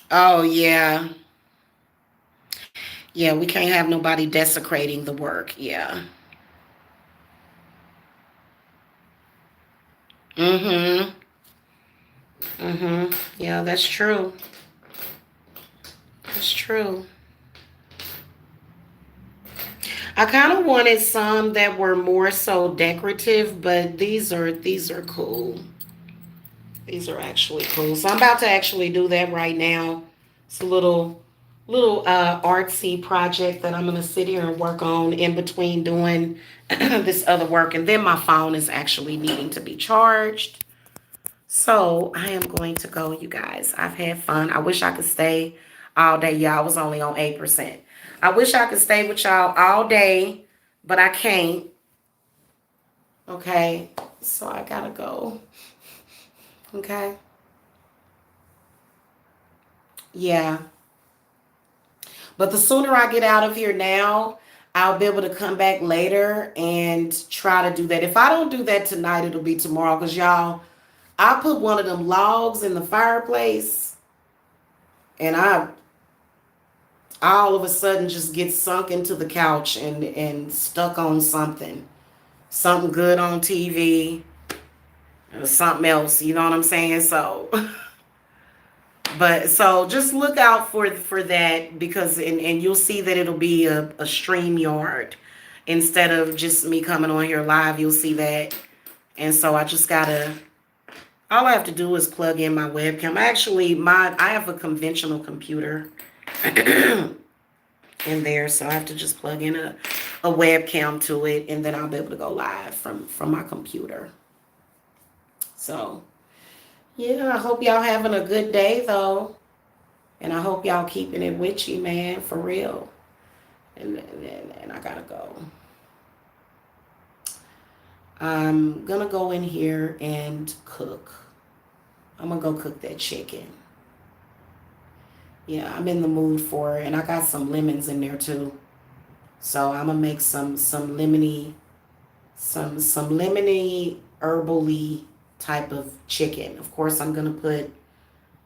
Oh yeah. Yeah, we can't have nobody desecrating the work. Yeah. Mm-hmm. Mm-hmm. Yeah, that's true. That's true. I kind of wanted some that were more so decorative, but these are cool. These are actually cool. So I'm about to actually do that right now. It's a little artsy project that I'm gonna sit here and work on in between doing this other work, and then my phone is actually needing to be charged. So I am going to go, you guys. I've had fun. I wish I could stay all day. Yeah, I was only on 8%. I wish I could stay with y'all all day, but I can't. Okay. So I gotta go. Okay. Yeah. But the sooner I get out of here now, I'll be able to come back later and try to do that. If I don't do that tonight, it'll be tomorrow. Because y'all, I put one of them logs in the fireplace, and I all of a sudden just get sunk into the couch and stuck on something good on TV or something else. You know what I'm saying? So, but so just look out for that, because and you'll see that it'll be a stream yard instead of just me coming on here live. You'll see that, and so I just gotta. All I have to do is plug in my webcam. Actually, I have a conventional computer. in there, so I have to just plug in a webcam to it, and then I'll be able to go live from my computer. So yeah, I hope y'all having a good day though, and I hope y'all keeping it witchy, man, for real. And I gotta go. I'm gonna go in here and cook. I'm gonna go cook that chicken. Yeah, I'm in the mood for it, and I got some lemons in there too. So I'm gonna make some lemony, some lemony herbally type of chicken. Of course, I'm gonna put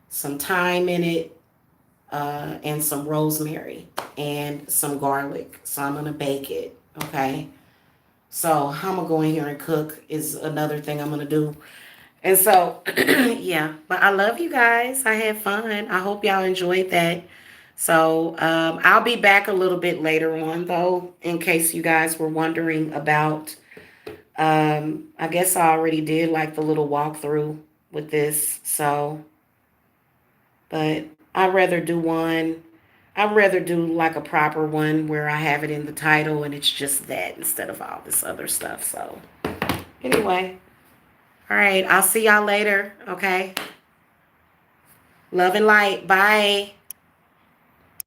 some thyme in it, and some rosemary and some garlic. So I'm gonna bake it. Okay. So I'm gonna go in here and cook is another thing I'm gonna do. And so, yeah, but I love you guys. I had fun. I hope y'all enjoyed that. So, I'll be back a little bit later on, though, in case you guys were wondering about. I guess I already did like the little walkthrough with this. So, but I'd rather do like a proper one where I have it in the title and it's just that instead of all this other stuff. So, anyway. All right. I'll see y'all later. Okay. Love and light. Bye.